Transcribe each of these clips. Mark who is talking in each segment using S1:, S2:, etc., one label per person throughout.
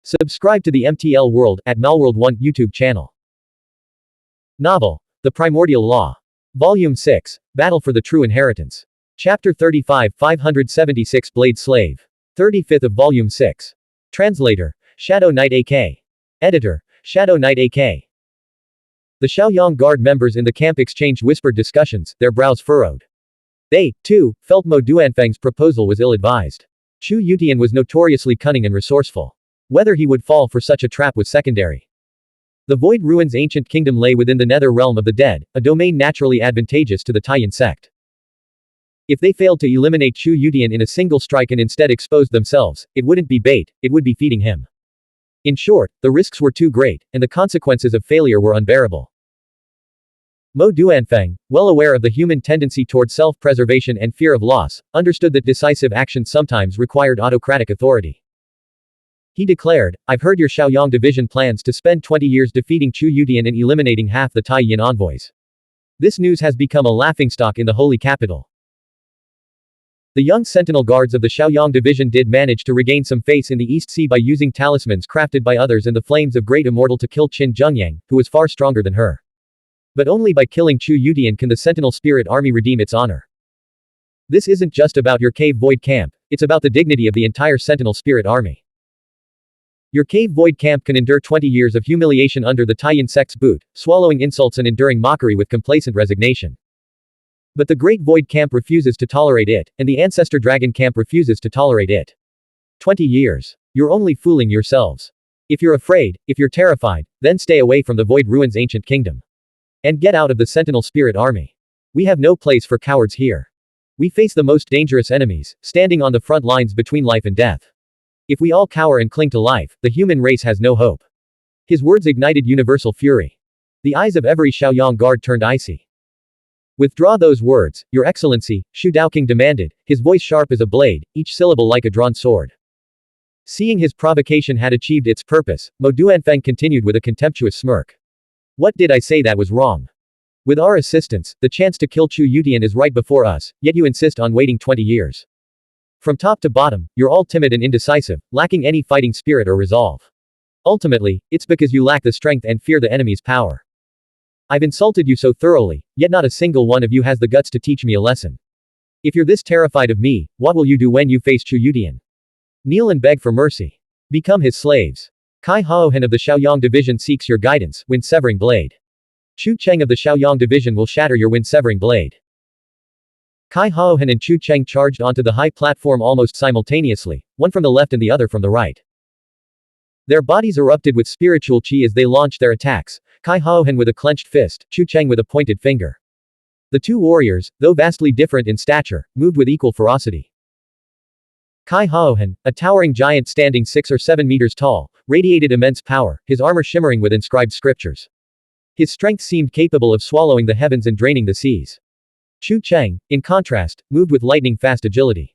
S1: Subscribe to the MTL World at Malworld 1 YouTube channel. Novel, The Primordial Law. Volume 6, Battle for the True Inheritance. Chapter 35 576 Blade Slave. 35th of Volume 6. Translator, Shadow Knight AK. Editor, Shadow Knight AK. The Xiaoyang Guard members in the camp exchanged whispered discussions, their brows furrowed. They, too, felt Mo Duanfeng's proposal was ill-advised. Chu Yutian was notoriously cunning and resourceful. Whether he would fall for such a trap was secondary. The Void Ruins ancient kingdom lay within the Nether Realm of the Dead, a domain naturally advantageous to the Taiyan sect. If they failed to eliminate Chu Yutian in a single strike and instead exposed themselves, it wouldn't be bait, it would be feeding him. In short, the risks were too great, and the consequences of failure were unbearable. Mo Duanfeng, well aware of the human tendency toward self-preservation and fear of loss, understood that decisive action sometimes required autocratic authority. He declared, "I've heard your Xiaoyang division plans to spend 20 years defeating Chu Yutian and eliminating half the Taiyan envoys. This news has become a laughingstock in the holy capital." The young sentinel guards of the Xiaoyang division did manage to regain some face in the East Sea by using talismans crafted by others and the flames of Great Immortal to kill Qin Zhengyang, who was far stronger than her. But only by killing Chu Yutian can the Sentinel Spirit Army redeem its honor. This isn't just about your Cave Void Camp, it's about the dignity of the entire Sentinel Spirit Army. Your Cave Void Camp can endure 20 years of humiliation under the Taiyan sect's boot, swallowing insults and enduring mockery with complacent resignation. But the Great Void Camp refuses to tolerate it, and the Ancestor Dragon Camp refuses to tolerate it. 20 years. You're only fooling yourselves. If you're afraid, if you're terrified, then stay away from the Void Ruins ancient kingdom. And get out of the Sentinel Spirit Army. We have no place for cowards here. We face the most dangerous enemies, standing on the front lines between life and death. If we all cower and cling to life, the human race has no hope. His words ignited universal fury. The eyes of every Xiaoyang guard turned icy. Withdraw those words, Your Excellency, Shu Daoking demanded, his voice sharp as a blade, each syllable like a drawn sword. Seeing his provocation had achieved its purpose, Mo Duanfeng continued with a contemptuous smirk. What did I say that was wrong? With our assistance, the chance to kill Chu Yutian is right before us, yet you insist on waiting 20 years. From top to bottom, you're all timid and indecisive, lacking any fighting spirit or resolve. Ultimately, it's because you lack the strength and fear the enemy's power. I've insulted you so thoroughly, yet not a single one of you has the guts to teach me a lesson. If you're this terrified of me, what will you do when you face Chu Yutian? Kneel and beg for mercy. Become his slaves. Kai Haohan of the Xiaoyang division seeks your guidance, wind-severing blade. Chu Cheng of the Xiaoyang division will shatter your wind-severing blade. Kai Haohan and Chu Cheng charged onto the high platform almost simultaneously, one from the left and the other from the right. Their bodies erupted with spiritual qi as they launched their attacks, Kai Haohan with a clenched fist, Chu Cheng with a pointed finger. The two warriors, though vastly different in stature, moved with equal ferocity. Kai Haohan, a towering giant standing 6 or 7 meters tall, radiated immense power, his armor shimmering with inscribed scriptures. His strength seemed capable of swallowing the heavens and draining the seas. Chu Cheng, in contrast, moved with lightning-fast agility.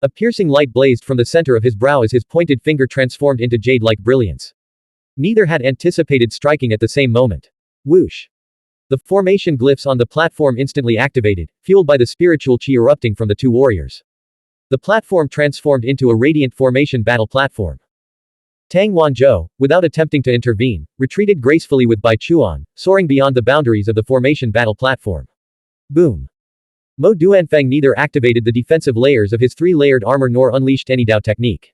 S1: A piercing light blazed from the center of his brow as his pointed finger transformed into jade-like brilliance. Neither had anticipated striking at the same moment. Whoosh! The formation glyphs on the platform instantly activated, fueled by the spiritual qi erupting from the two warriors. The platform transformed into a radiant formation battle platform. Tang Wanzhou, without attempting to intervene, retreated gracefully with Bai Chuan, soaring beyond the boundaries of the formation battle platform. Boom! Mo Duanfeng neither activated the defensive layers of his 3-layered armor nor unleashed any Dao technique.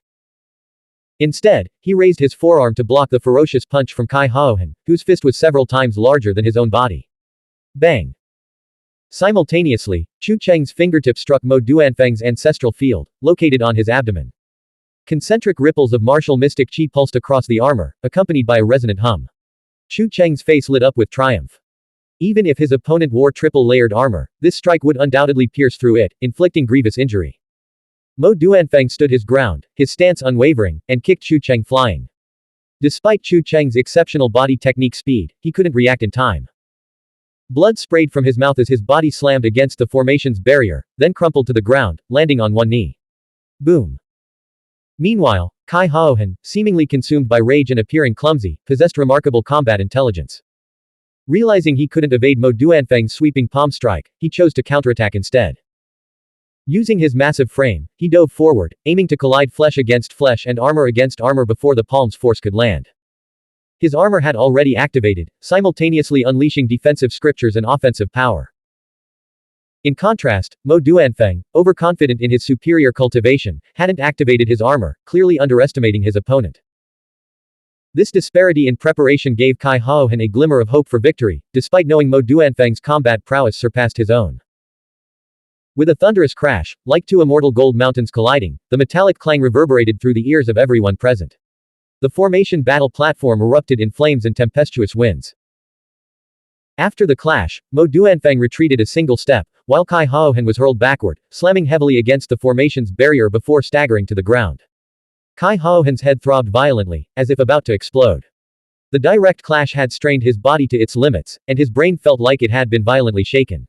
S1: Instead, he raised his forearm to block the ferocious punch from Kai Haohan, whose fist was several times larger than his own body. Bang! Simultaneously, Chu Cheng's fingertip struck Mo Duanfeng's ancestral field, located on his abdomen. Concentric ripples of martial mystic qi pulsed across the armor, accompanied by a resonant hum. Chu Cheng's face lit up with triumph. Even if his opponent wore triple-layered armor, this strike would undoubtedly pierce through it, inflicting grievous injury. Mo Duanfeng stood his ground, his stance unwavering, and kicked Chu Cheng flying. Despite Chu Cheng's exceptional body technique speed, he couldn't react in time. Blood sprayed from his mouth as his body slammed against the formation's barrier, then crumpled to the ground, landing on one knee. Boom! Meanwhile, Kai Haohan, seemingly consumed by rage and appearing clumsy, possessed remarkable combat intelligence. Realizing he couldn't evade Mo Duanfeng's sweeping palm strike, he chose to counterattack instead. Using his massive frame, he dove forward, aiming to collide flesh against flesh and armor against armor before the palm's force could land. His armor had already activated, simultaneously unleashing defensive scriptures and offensive power. In contrast, Mo Duanfeng, overconfident in his superior cultivation, hadn't activated his armor, clearly underestimating his opponent. This disparity in preparation gave Kai Haohan a glimmer of hope for victory, despite knowing Mo Duanfeng's combat prowess surpassed his own. With a thunderous crash, like two immortal gold mountains colliding, the metallic clang reverberated through the ears of everyone present. The formation battle platform erupted in flames and tempestuous winds. After the clash, Mo Duanfeng retreated a single step, while Kai Haohan was hurled backward, slamming heavily against the formation's barrier before staggering to the ground. Kai Haohan's head throbbed violently, as if about to explode. The direct clash had strained his body to its limits, and his brain felt like it had been violently shaken.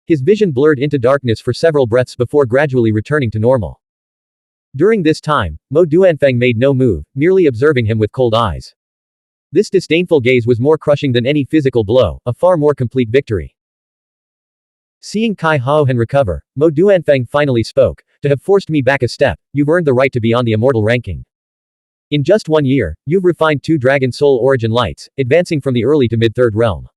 S1: His vision blurred into darkness for several breaths before gradually returning to normal. During this time, Mo Duanfeng made no move, merely observing him with cold eyes. This disdainful gaze was more crushing than any physical blow, a far more complete victory. Seeing Kai Haohan recover, Mo Duanfeng finally spoke. To have forced me back a step, you've earned the right to be on the immortal ranking. In just 1 year, you've refined 2 Dragon Soul origin lights, advancing from the early to mid-third realm.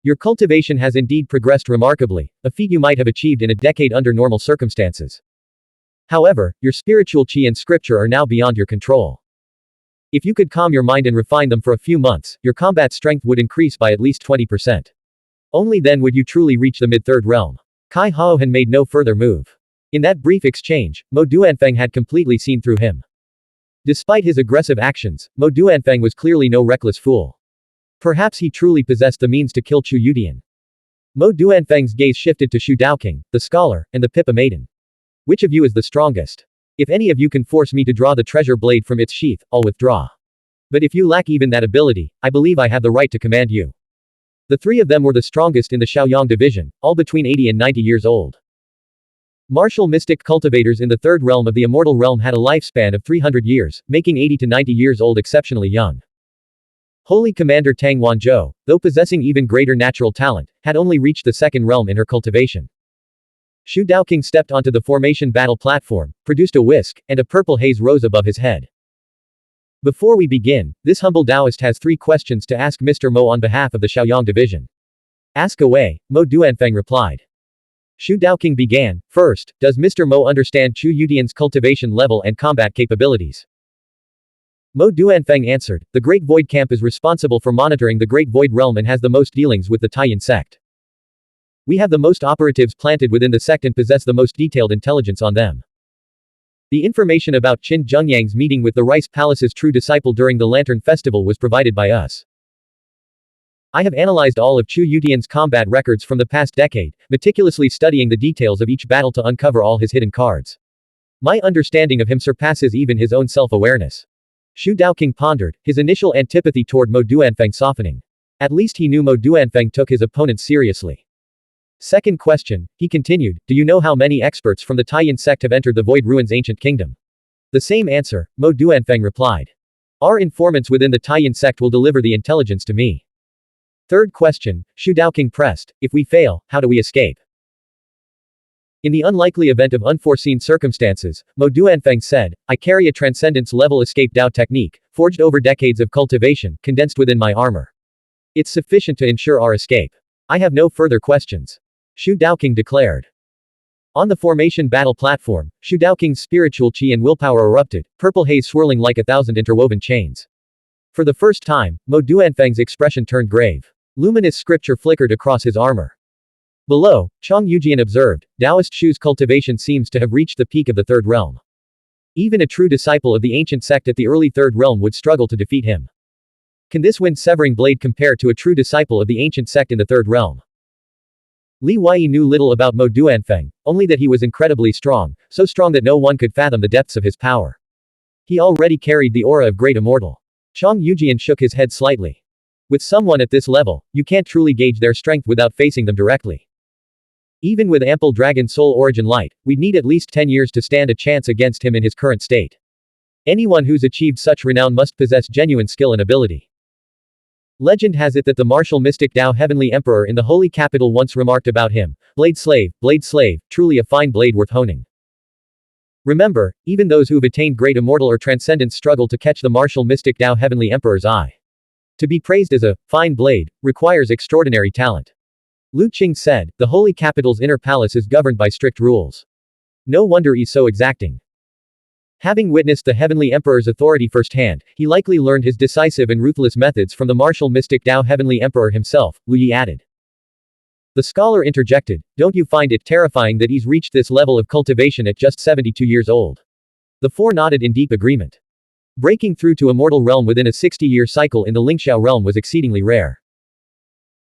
S1: Your cultivation has indeed progressed remarkably, a feat you might have achieved in a decade under normal circumstances. However, your spiritual chi and scripture are now beyond your control. If you could calm your mind and refine them for a few months, your combat strength would increase by at least 20%. Only then would you truly reach the mid-third realm. Kai Haohan made no further move. In that brief exchange, Mo Duanfeng had completely seen through him. Despite his aggressive actions, Mo Duanfeng was clearly no reckless fool. Perhaps he truly possessed the means to kill Chu Yudian. Mo Duanfeng's gaze shifted to Xu Daoqing, the scholar, and the Pippa maiden. Which of you is the strongest? If any of you can force me to draw the treasure blade from its sheath, I'll withdraw. But if you lack even that ability, I believe I have the right to command you. The 3 of them were the strongest in the Shaoyang division, all between 80 and 90 years old. Martial mystic cultivators in the 3rd realm of the immortal realm had a lifespan of 300 years, making 80 to 90 years old exceptionally young. Holy Commander Tang Wanzhou, though possessing even greater natural talent, had only reached the 2nd realm in her cultivation. Xu Daoqing stepped onto the formation battle platform, produced a whisk, and a purple haze rose above his head. Before we begin, this humble Taoist has 3 questions to ask Mr. Mo on behalf of the Shaoyang division. Ask away, Mo Duanfeng replied. Xu Daoqing began. First, does Mr. Mo understand Chu Yudian's cultivation level and combat capabilities? Mo Duanfeng answered, the Great Void Camp is responsible for monitoring the Great Void Realm and has the most dealings with the Taiyan sect. We have the most operatives planted within the sect and possess the most detailed intelligence on them. The information about Qin Zhengyang's meeting with the Rice Palace's true disciple during the Lantern Festival was provided by us. I have analyzed all of Chu Yudian's combat records from the past decade, meticulously studying the details of each battle to uncover all his hidden cards. My understanding of him surpasses even his own self-awareness. Xu Daoqing pondered, his initial antipathy toward Mo Duanfeng softening. At least he knew Mo Duanfeng took his opponent seriously. Second question, he continued, do you know how many experts from the Taiyan sect have entered the Void Ruins ancient kingdom? The same answer, Mo Duanfeng replied. Our informants within the Taiyan sect will deliver the intelligence to me. Third question, Xu Daoqing pressed, if we fail, how do we escape? In the unlikely event of unforeseen circumstances, Mo Duanfeng said, I carry a transcendence-level escape Dao technique, forged over decades of cultivation, condensed within my armor. It's sufficient to ensure our escape. I have no further questions. Xu Daoqing declared. On the formation battle platform, Xu Daoqing's spiritual chi and willpower erupted, purple haze swirling like 1,000 interwoven chains. For the first time, Mo Duanfeng's expression turned grave. Luminous scripture flickered across his armor. Below, Chang Yujian observed, Taoist Xu's cultivation seems to have reached the peak of the 3rd realm. Even a true disciple of the ancient sect at the early 3rd realm would struggle to defeat him. Can this wind-severing blade compare to a true disciple of the ancient sect in the 3rd realm? Li Wei knew little about Mo Duanfeng, only that he was incredibly strong, so strong that no one could fathom the depths of his power. He already carried the aura of great immortal. Chang Yujian shook his head slightly. With someone at this level, you can't truly gauge their strength without facing them directly. Even with ample Dragon Soul origin light, we'd need at least 10 years to stand a chance against him in his current state. Anyone who's achieved such renown must possess genuine skill and ability. Legend has it that the martial mystic Dao Heavenly Emperor in the Holy Capital once remarked about him, blade slave, truly a fine blade worth honing. Remember, even those who have attained great immortal or transcendence struggle to catch the martial mystic Dao Heavenly Emperor's eye. To be praised as a fine blade requires extraordinary talent. Lu Qing said, the Holy Capital's inner palace is governed by strict rules. No wonder he's so exacting. Having witnessed the Heavenly Emperor's authority firsthand, he likely learned his decisive and ruthless methods from the martial mystic Dao Heavenly Emperor himself, Lu Yi added. The scholar interjected, don't you find it terrifying that he's reached this level of cultivation at just 72 years old? The four nodded in deep agreement. Breaking through to immortal realm within a 60-year cycle in the Lingxiao realm was exceedingly rare.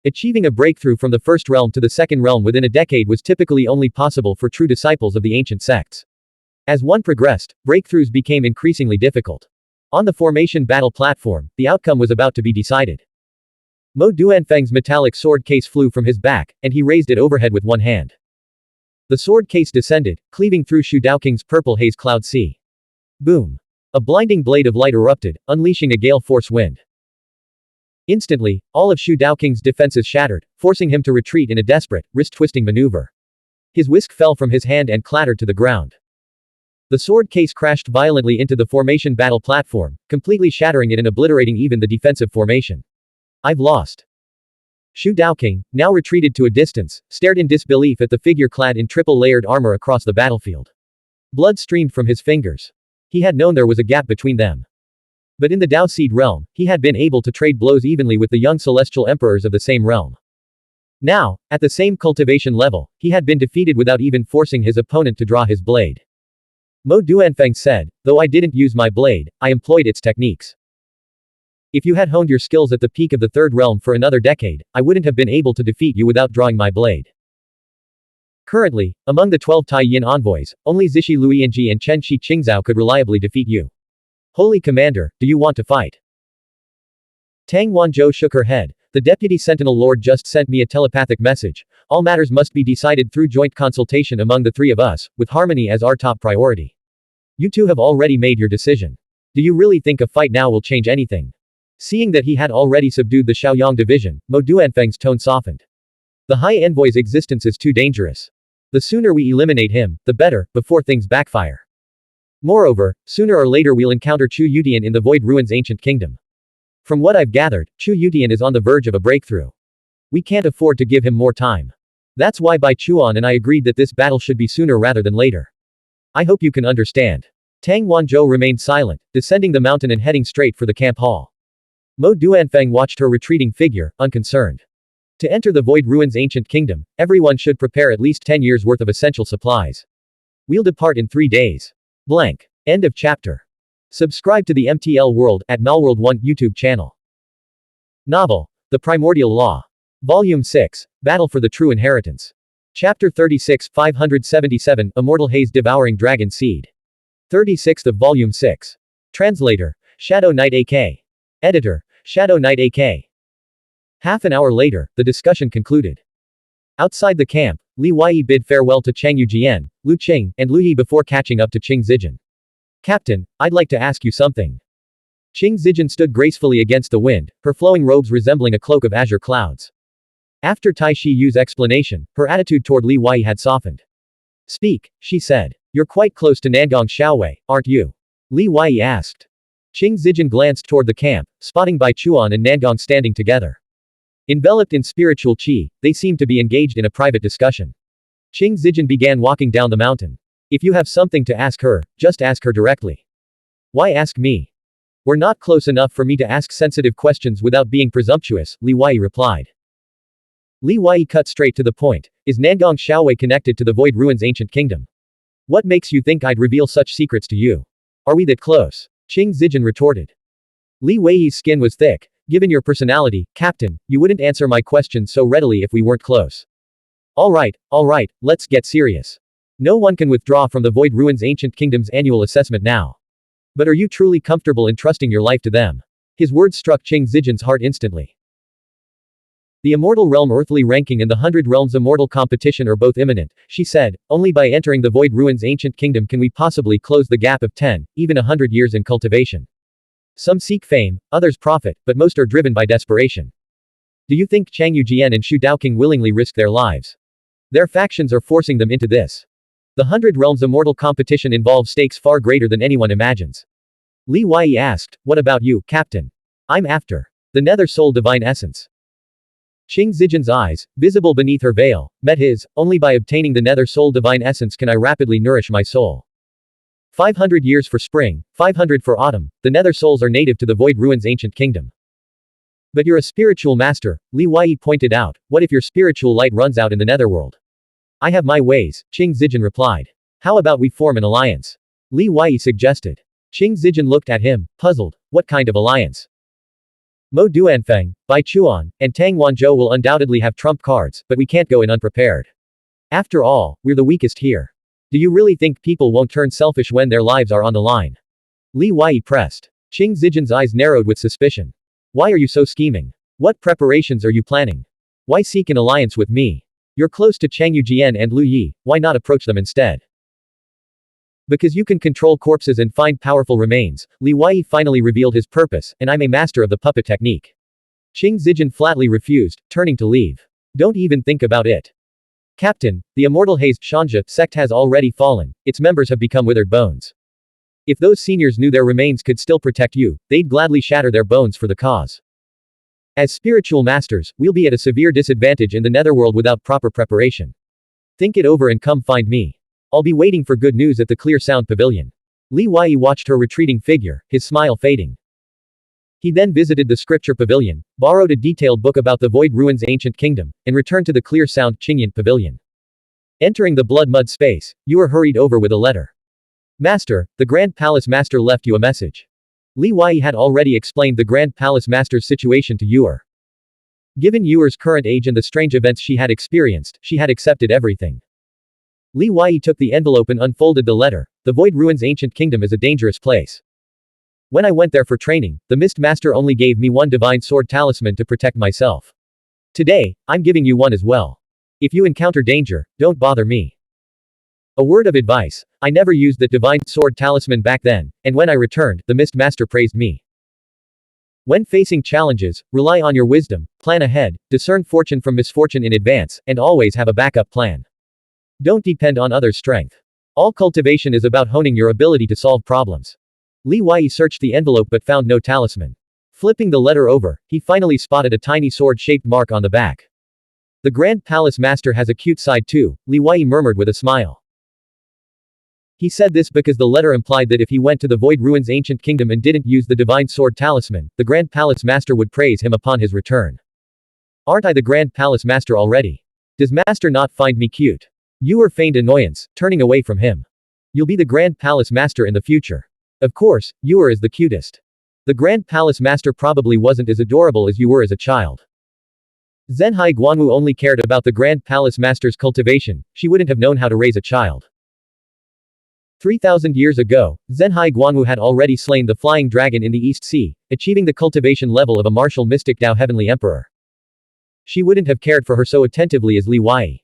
S1: Achieving a breakthrough from the first realm to the second realm within a decade was typically only possible for true disciples of the ancient sects. As one progressed, breakthroughs became increasingly difficult. On the formation battle platform, the outcome was about to be decided. Mo Duanfeng's metallic sword case flew from his back, and he raised it overhead with one hand. The sword case descended, cleaving through Shu Daoking's purple haze cloud sea. Boom! A blinding blade of light erupted, unleashing a gale force wind. Instantly, all of Shu Daoking's defenses shattered, forcing him to retreat in a desperate, wrist-twisting maneuver. His whisk fell from his hand and clattered to the ground. The sword case crashed violently into the formation battle platform, completely shattering it and obliterating even the defensive formation. I've lost. Shu Daoking, now retreated to a distance, stared in disbelief at the figure clad in triple-layered armor across the battlefield. Blood streamed from his fingers. He had known there was a gap between them. But in the Dao Seed realm, he had been able to trade blows evenly with the young celestial emperors of the same realm. Now, at the same cultivation level, he had been defeated without even forcing his opponent to draw his blade. Mo Duanfeng said, though I didn't use my blade, I employed its techniques. If you had honed your skills at the peak of the third realm for another decade, I wouldn't have been able to defeat you without drawing my blade. Currently, among the 12 Tai Yin envoys, only Zishi Luianji and Chen Shi Qingzhao could reliably defeat you. Holy Commander, do you want to fight? Tang Wanzhou shook her head. The Deputy Sentinel Lord just sent me a telepathic message. All matters must be decided through joint consultation among the three of us, with harmony as our top priority. You two have already made your decision. Do you really think a fight now will change anything? Seeing that he had already subdued the Shaoyang division, Mo Duanfeng's tone softened. The High Envoy's existence is too dangerous. The sooner we eliminate him, the better, before things backfire. Moreover, sooner or later we'll encounter Chu Yutian in the Void Ruins Ancient Kingdom. From what I've gathered, Chu Yutian is on the verge of a breakthrough. We can't afford to give him more time. That's why Bai Chuan and I agreed that this battle should be sooner rather than later. I hope you can understand. Tang Wanzhou remained silent, descending the mountain and heading straight for the camp hall. Mo Duanfeng watched her retreating figure, unconcerned. To enter the Void Ruins Ancient Kingdom, everyone should prepare at least 10 years worth of essential supplies. We'll depart in 3 days. Blank. End of chapter. Subscribe to the MTL World at Malworld 1 YouTube channel. Novel. The Primordial Law. Volume 6. Battle for the True Inheritance. Chapter 36 577 Immortal Haze Devouring Dragon Seed. 36th of Volume 6. Translator. Shadow Knight AK. Editor. Shadow Knight AK. Half an hour later, the discussion concluded. Outside the camp, Li Wei bid farewell to Chang Yujian, Lu Qing, and Lu Yi before catching up to Qing Zijin. Captain, I'd like to ask you something. Qing Zijin stood gracefully against the wind, her flowing robes resembling a cloak of azure clouds. After Tai Shi Yu's explanation, her attitude toward Li Wei had softened. Speak, she said. You're quite close to Nangong Xiaowei, aren't you? Li Wei asked. Qing Zijin glanced toward the camp, spotting Bai Chuan and Nangong standing together. Enveloped in spiritual qi, they seemed to be engaged in a private discussion. Qing Zijin began walking down the mountain. If you have something to ask her, just ask her directly. Why ask me? We're not close enough for me to ask sensitive questions without being presumptuous, Li Wei replied. Li Wei cut straight to the point. Is Nangong Xiaowei connected to the Void Ruins Ancient Kingdom? What makes you think I'd reveal such secrets to you? Are we that close? Qing Zijin retorted. Li Wei's skin was thick. Given your personality, Captain, you wouldn't answer my question so readily if we weren't close. Alright, let's get serious. No one can withdraw from the Void Ruins Ancient Kingdom's annual assessment now. But are you truly comfortable in trusting your life to them? His words struck Qing Zijin's heart instantly. The Immortal Realm Earthly ranking and the 100 Realms Immortal competition are both imminent, she said. Only by entering the Void Ruins Ancient Kingdom can we possibly close the gap of 10, even 100 years in cultivation. Some seek fame, others profit, but most are driven by desperation. Do you think Chang Yujian and Xu Daoqing willingly risk their lives? Their factions are forcing them into this. The 100 Realms Immortal competition involves stakes far greater than anyone imagines. Li Wei asked, what about you, Captain? I'm after the Nether Soul Divine Essence. Qing Zijian's eyes, visible beneath her veil, met his. Only by obtaining the Nether Soul Divine Essence can I rapidly nourish my soul. 500 years for spring, 500 for autumn, the Nether Souls are native to the Void Ruins ancient kingdom. But you're a spiritual master, Li Wei pointed out. What if your spiritual light runs out in the Netherworld? I have my ways, Qing Zijian replied. How about we form an alliance? Li Wei suggested. Qing Zijian looked at him, puzzled. What kind of alliance? Mo Duanfeng, Bai Chuan, and Tang Wanzhou will undoubtedly have trump cards, but we can't go in unprepared. After all, we're the weakest here. Do you really think people won't turn selfish when their lives are on the line? Li Wei pressed. Qing Zijian's eyes narrowed with suspicion. Why are you so scheming? What preparations are you planning? Why seek an alliance with me? You're close to Chang Yujian and Lu Yi, why not approach them instead? Because you can control corpses and find powerful remains, Li Wei finally revealed his purpose, and I'm a master of the puppet technique. Qing Zijian flatly refused, turning to leave. Don't even think about it. Captain, the immortal Haze Shanja sect has already fallen, its members have become withered bones. If those seniors knew their remains could still protect you, they'd gladly shatter their bones for the cause. As spiritual masters, we'll be at a severe disadvantage in the Netherworld without proper preparation. Think it over and come find me. I'll be waiting for good news at the Clear Sound Pavilion. Li Wei watched her retreating figure, his smile fading. He then visited the scripture pavilion, borrowed a detailed book about the Void Ruins ancient kingdom, and returned to the Clear Sound Qingyan Pavilion. Entering the blood mud space, Yuer hurried over with a letter. Master, the Grand Palace Master left you a message. Li Wei had already explained the Grand Palace Master's situation to Yuer. Given Yuer's current age and the strange events she had experienced, she had accepted everything. Li Wei took the envelope and unfolded the letter. The Void Ruins ancient kingdom is a dangerous place. When I went there for training, the Mist Master only gave me one divine sword talisman to protect myself. Today, I'm giving you one as well. If you encounter danger, don't bother me. A word of advice, I never used that divine sword talisman back then, and when I returned, the Mist Master praised me. When facing challenges, rely on your wisdom, plan ahead, discern fortune from misfortune in advance, and always have a backup plan. Don't depend on others' strength. All cultivation is about honing your ability to solve problems. Li Wei searched the envelope but found no talisman. Flipping the letter over, he finally spotted a tiny sword-shaped mark on the back. The Grand Palace Master has a cute side too, Li Wei murmured with a smile. He said this because the letter implied that if he went to the Void Ruins ancient kingdom and didn't use the divine sword talisman, the Grand Palace Master would praise him upon his return. Aren't I the Grand Palace Master already? Does Master not find me cute? Yuer feigned annoyance, turning away from him. You'll be the Grand Palace Master in the future. Of course, Yuer is the cutest. The Grand Palace Master probably wasn't as adorable as you were as a child. Zhenhai Guanwu only cared about the Grand Palace Master's cultivation, she wouldn't have known how to raise a child. 3,000 years ago, Zhenhai Guanwu had already slain the flying dragon in the East Sea, achieving the cultivation level of a martial mystic Dao Heavenly Emperor. She wouldn't have cared for her so attentively as Li Wei.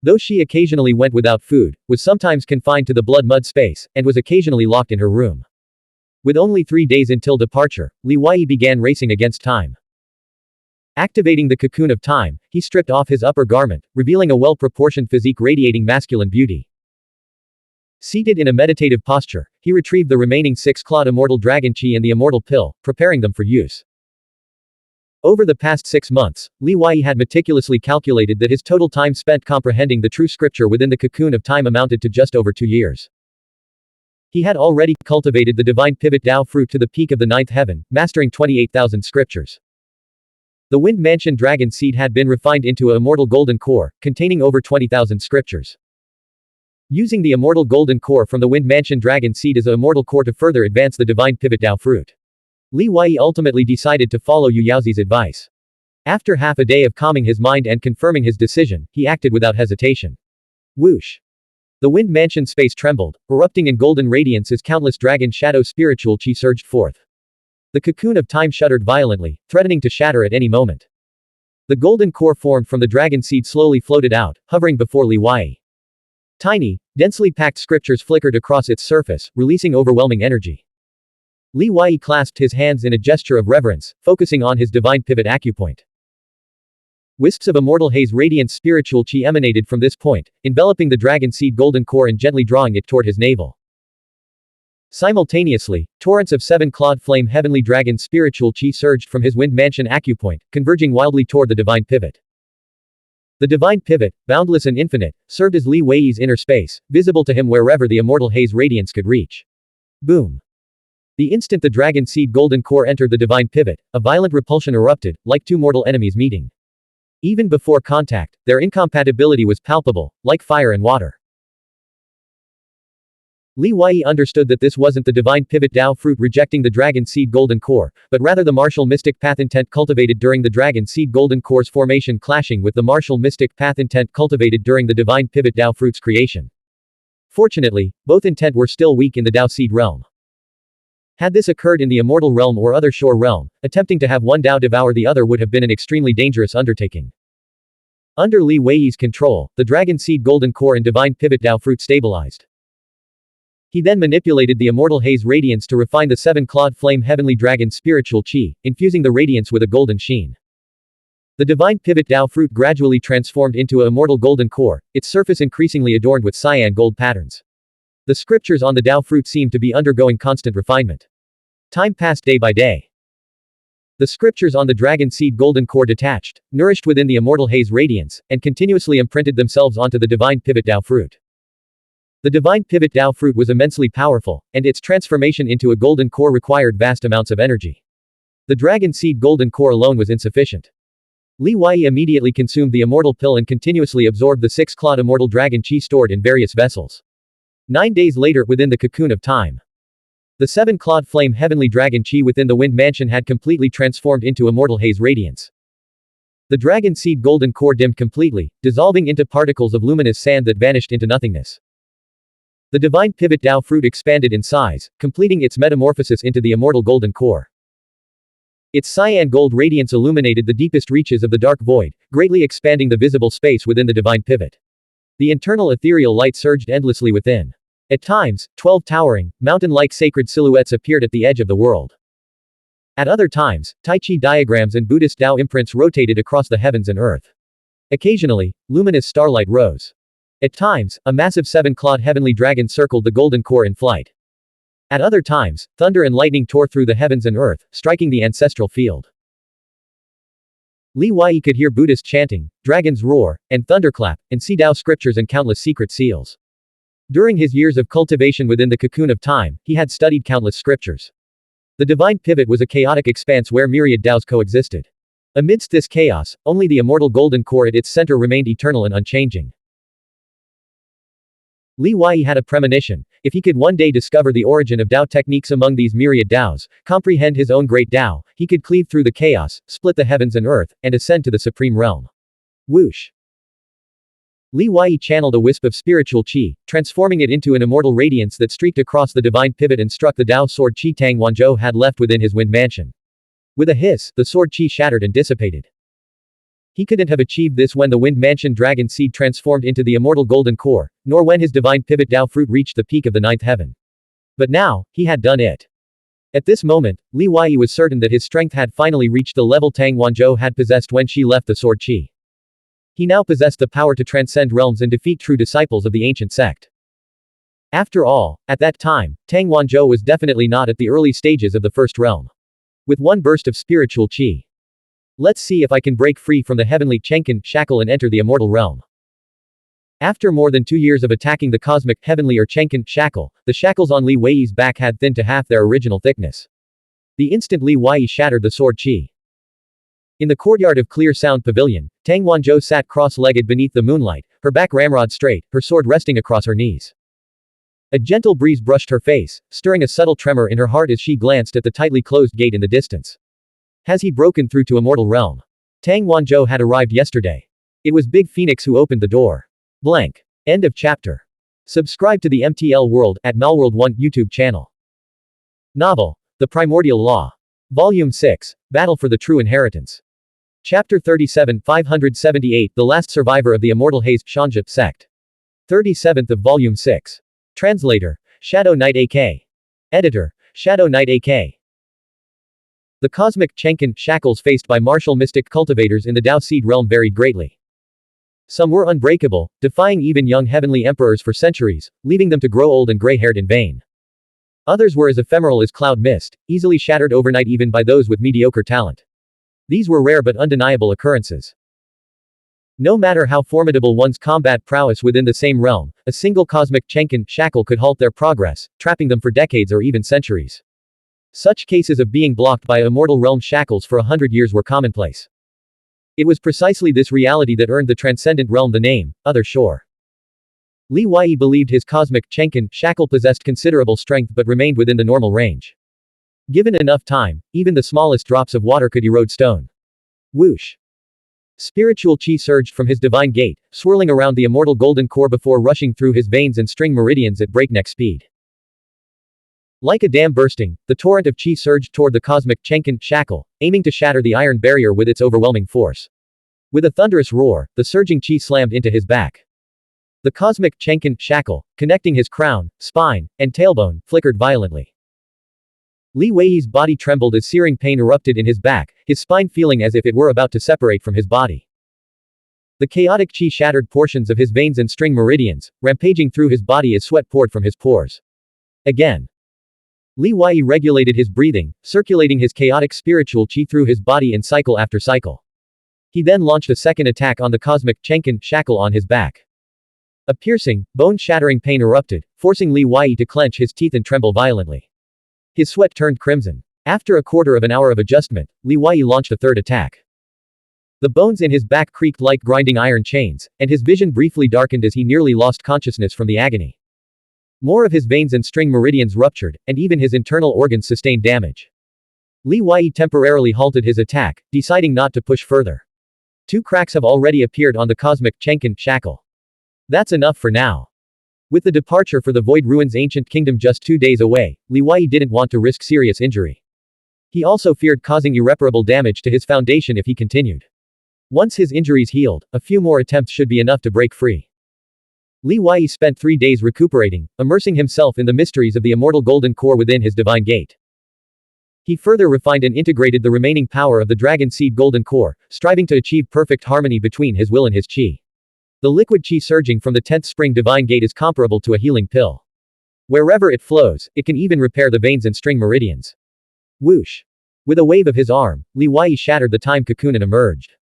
S1: Though she occasionally went without food, was sometimes confined to the blood mud space, and was occasionally locked in her room. With only 3 days until departure, Li Wei began racing against time. Activating the cocoon of time, he stripped off his upper garment, revealing a well-proportioned physique radiating masculine beauty. Seated in a meditative posture, he retrieved the remaining 6-clawed immortal dragon chi and the immortal pill, preparing them for use. Over the past 6 months, Li Wei had meticulously calculated that his total time spent comprehending the true scripture within the cocoon of time amounted to just over 2 years. He had already cultivated the divine pivot Dao fruit to the peak of the 9th heaven, mastering 28,000 scriptures. The Wind Mansion dragon seed had been refined into a immortal golden core, containing over 20,000 scriptures. Using the immortal golden core from the Wind Mansion dragon seed as a immortal core to further advance the divine pivot Dao fruit. Li Wei ultimately decided to follow Yu Yaozi's advice. After half a day of calming his mind and confirming his decision, he acted without hesitation. Whoosh! The Wind Mansion space trembled, erupting in golden radiance as countless dragon shadow spiritual chi surged forth. The cocoon of time shuddered violently, threatening to shatter at any moment. The golden core formed from the dragon seed slowly floated out, hovering before Li Wei. Tiny, densely packed scriptures flickered across its surface, releasing overwhelming energy. Li Wei clasped his hands in a gesture of reverence, focusing on his divine pivot acupoint. Wisps of immortal haze radiance spiritual chi emanated from this point, enveloping the dragon seed golden core and gently drawing it toward his navel. Simultaneously, torrents of seven-clawed flame heavenly dragon spiritual chi surged from his wind mansion acupoint, converging wildly toward the divine pivot. The divine pivot, boundless and infinite, served as Li Wei's inner space, visible to him wherever the immortal haze radiance could reach. Boom! The instant the dragon seed golden core entered the divine pivot, a violent repulsion erupted, like two mortal enemies meeting. Even before contact, their incompatibility was palpable, like fire and water. Li Wei understood that this wasn't the divine pivot Dao fruit rejecting the dragon seed golden core, but rather the martial mystic path intent cultivated during the dragon seed golden core's formation clashing with the martial mystic path intent cultivated during the divine pivot Dao fruit's creation. Fortunately, both intent were still weak in the Dao seed realm. Had this occurred in the immortal realm or other shore realm, attempting to have one Dao devour the other would have been an extremely dangerous undertaking. Under Li Wei's control, the dragon seed golden core and divine pivot Dao fruit stabilized. He then manipulated the immortal haze radiance to refine the seven-clawed flame heavenly dragon spiritual chi, infusing the radiance with a golden sheen. The divine pivot Dao fruit gradually transformed into a immortal golden core, its surface increasingly adorned with cyan gold patterns. The scriptures on the Dao fruit seemed to be undergoing constant refinement. Time passed day by day. The scriptures on the dragon seed golden core detached, nourished within the immortal haze radiance, and continuously imprinted themselves onto the divine pivot Dao fruit. The divine pivot Dao fruit was immensely powerful, and its transformation into a golden core required vast amounts of energy. The dragon seed golden core alone was insufficient. Li Wei immediately consumed the immortal pill and continuously absorbed the six-clawed immortal dragon chi stored in various vessels. 9 days later, within the cocoon of time, the seven-clawed flame heavenly dragon chi within the wind mansion had completely transformed into immortal haze radiance. The dragon seed golden core dimmed completely, dissolving into particles of luminous sand that vanished into nothingness. The divine pivot Dao fruit expanded in size, completing its metamorphosis into the immortal golden core. Its cyan gold radiance illuminated the deepest reaches of the dark void, greatly expanding the visible space within the divine pivot. The internal ethereal light surged endlessly within. At times, 12 towering, mountain-like sacred silhouettes appeared at the edge of the world. At other times, Tai Chi diagrams and Buddhist Dao imprints rotated across the heavens and earth. Occasionally, luminous starlight rose. At times, a massive seven-clawed heavenly dragon circled the golden core in flight. At other times, thunder and lightning tore through the heavens and earth, striking the ancestral field. Li Wei could hear Buddhist chanting, dragons roar, and thunderclap, and see Dao scriptures and countless secret seals. During his years of cultivation within the cocoon of time, he had studied countless scriptures. The divine pivot was a chaotic expanse where myriad Daos coexisted. Amidst this chaos, only the immortal golden core at its center remained eternal and unchanging. Li Wei had a premonition: if he could one day discover the origin of Dao techniques among these myriad Daos, comprehend his own great Dao, he could cleave through the chaos, split the heavens and earth, and ascend to the supreme realm. Whoosh! Li Wei channeled a wisp of spiritual chi, transforming it into an immortal radiance that streaked across the divine pivot and struck the Dao sword chi Tang Wanzhou had left within his wind mansion. With a hiss, the sword chi shattered and dissipated. He couldn't have achieved this when the wind mansion dragon seed transformed into the immortal golden core, nor when his divine pivot Dao fruit reached the peak of the ninth heaven. But now, he had done it. At this moment, Li Wei was certain that his strength had finally reached the level Tang Wanzhou had possessed when she left the sword chi. He now possessed the power to transcend realms and defeat true disciples of the ancient sect. After all, at that time, Tang Wanzhou was definitely not at the early stages of the first realm. With one burst of spiritual chi. Let's see if I can break free from the heavenly Shencang shackle and enter the immortal realm. After more than 2 years of attacking the cosmic, heavenly or Shencang shackle, the shackles on Li Wei's back had thinned to half their original thickness. The instant Li Wei shattered the sword chi. In the courtyard of Clear Sound Pavilion, Tang Wanzhou sat cross-legged beneath the moonlight, her back ramrod straight, her sword resting across her knees. A gentle breeze brushed her face, stirring a subtle tremor in her heart as she glanced at the tightly closed gate in the distance. Has he broken through to immortal realm? Tang Wanzhou had arrived yesterday. It was Big Phoenix who opened the door. Blank. End of chapter. Subscribe to the MTL World at Malworld 1 YouTube channel. Novel: The Primordial Law. Volume 6, Battle for the True Inheritance. Chapter 37, 578, The Last Survivor of the Immortal Haze, Xuanhuan Sect. 37th of Volume 6. Translator: Shadow Knight AK. Editor: Shadow Knight AK. The cosmic Shencang shackles faced by martial mystic cultivators in the Dao Seed realm varied greatly. Some were unbreakable, defying even young heavenly emperors for centuries, leaving them to grow old and gray-haired in vain. Others were as ephemeral as cloud mist, easily shattered overnight even by those with mediocre talent. These were rare but undeniable occurrences. No matter how formidable one's combat prowess within the same realm, a single cosmic Shencang shackle could halt their progress, trapping them for decades or even centuries. Such cases of being blocked by immortal realm shackles for 100 years were commonplace. It was precisely this reality that earned the transcendent realm the name, Other Shore. Li Wei believed his cosmic Shencang shackle possessed considerable strength but remained within the normal range. Given enough time, even the smallest drops of water could erode stone. Whoosh! Spiritual chi surged from his divine gate, swirling around the immortal golden core before rushing through his veins and string meridians at breakneck speed. Like a dam bursting, the torrent of chi surged toward the cosmic Shencang shackle, aiming to shatter the iron barrier with its overwhelming force. With a thunderous roar, the surging chi slammed into his back. The cosmic Shencang shackle, connecting his crown, spine, and tailbone, flickered violently. Li Wei's body trembled as searing pain erupted in his back, his spine feeling as if it were about to separate from his body. The chaotic chi shattered portions of his veins and string meridians, rampaging through his body as sweat poured from his pores. Again. Li Wei regulated his breathing, circulating his chaotic spiritual chi through his body in cycle after cycle. He then launched a second attack on the cosmic Shencang shackle on his back. A piercing, bone-shattering pain erupted, forcing Li Wei to clench his teeth and tremble violently. His sweat turned crimson. After a quarter of an hour of adjustment, Li Wei launched a third attack. The bones in his back creaked like grinding iron chains, and his vision briefly darkened as he nearly lost consciousness from the agony. More of his veins and string meridians ruptured, and even his internal organs sustained damage. Li Wei temporarily halted his attack, deciding not to push further. 2 cracks have already appeared on the cosmic Shencang shackle. That's enough for now. With the departure for the Void Ruins Ancient Kingdom just 2 days away, Li Wei didn't want to risk serious injury. He also feared causing irreparable damage to his foundation if he continued. Once his injuries healed, a few more attempts should be enough to break free. Li Wei spent 3 days recuperating, immersing himself in the mysteries of the immortal golden core within his divine gate. He further refined and integrated the remaining power of the dragon seed golden core, striving to achieve perfect harmony between his will and his chi. The liquid chi surging from the 10th spring divine gate is comparable to a healing pill. Wherever it flows, it can even repair the veins and string meridians. Whoosh! With a wave of his arm, Li Wei shattered the time cocoon and emerged.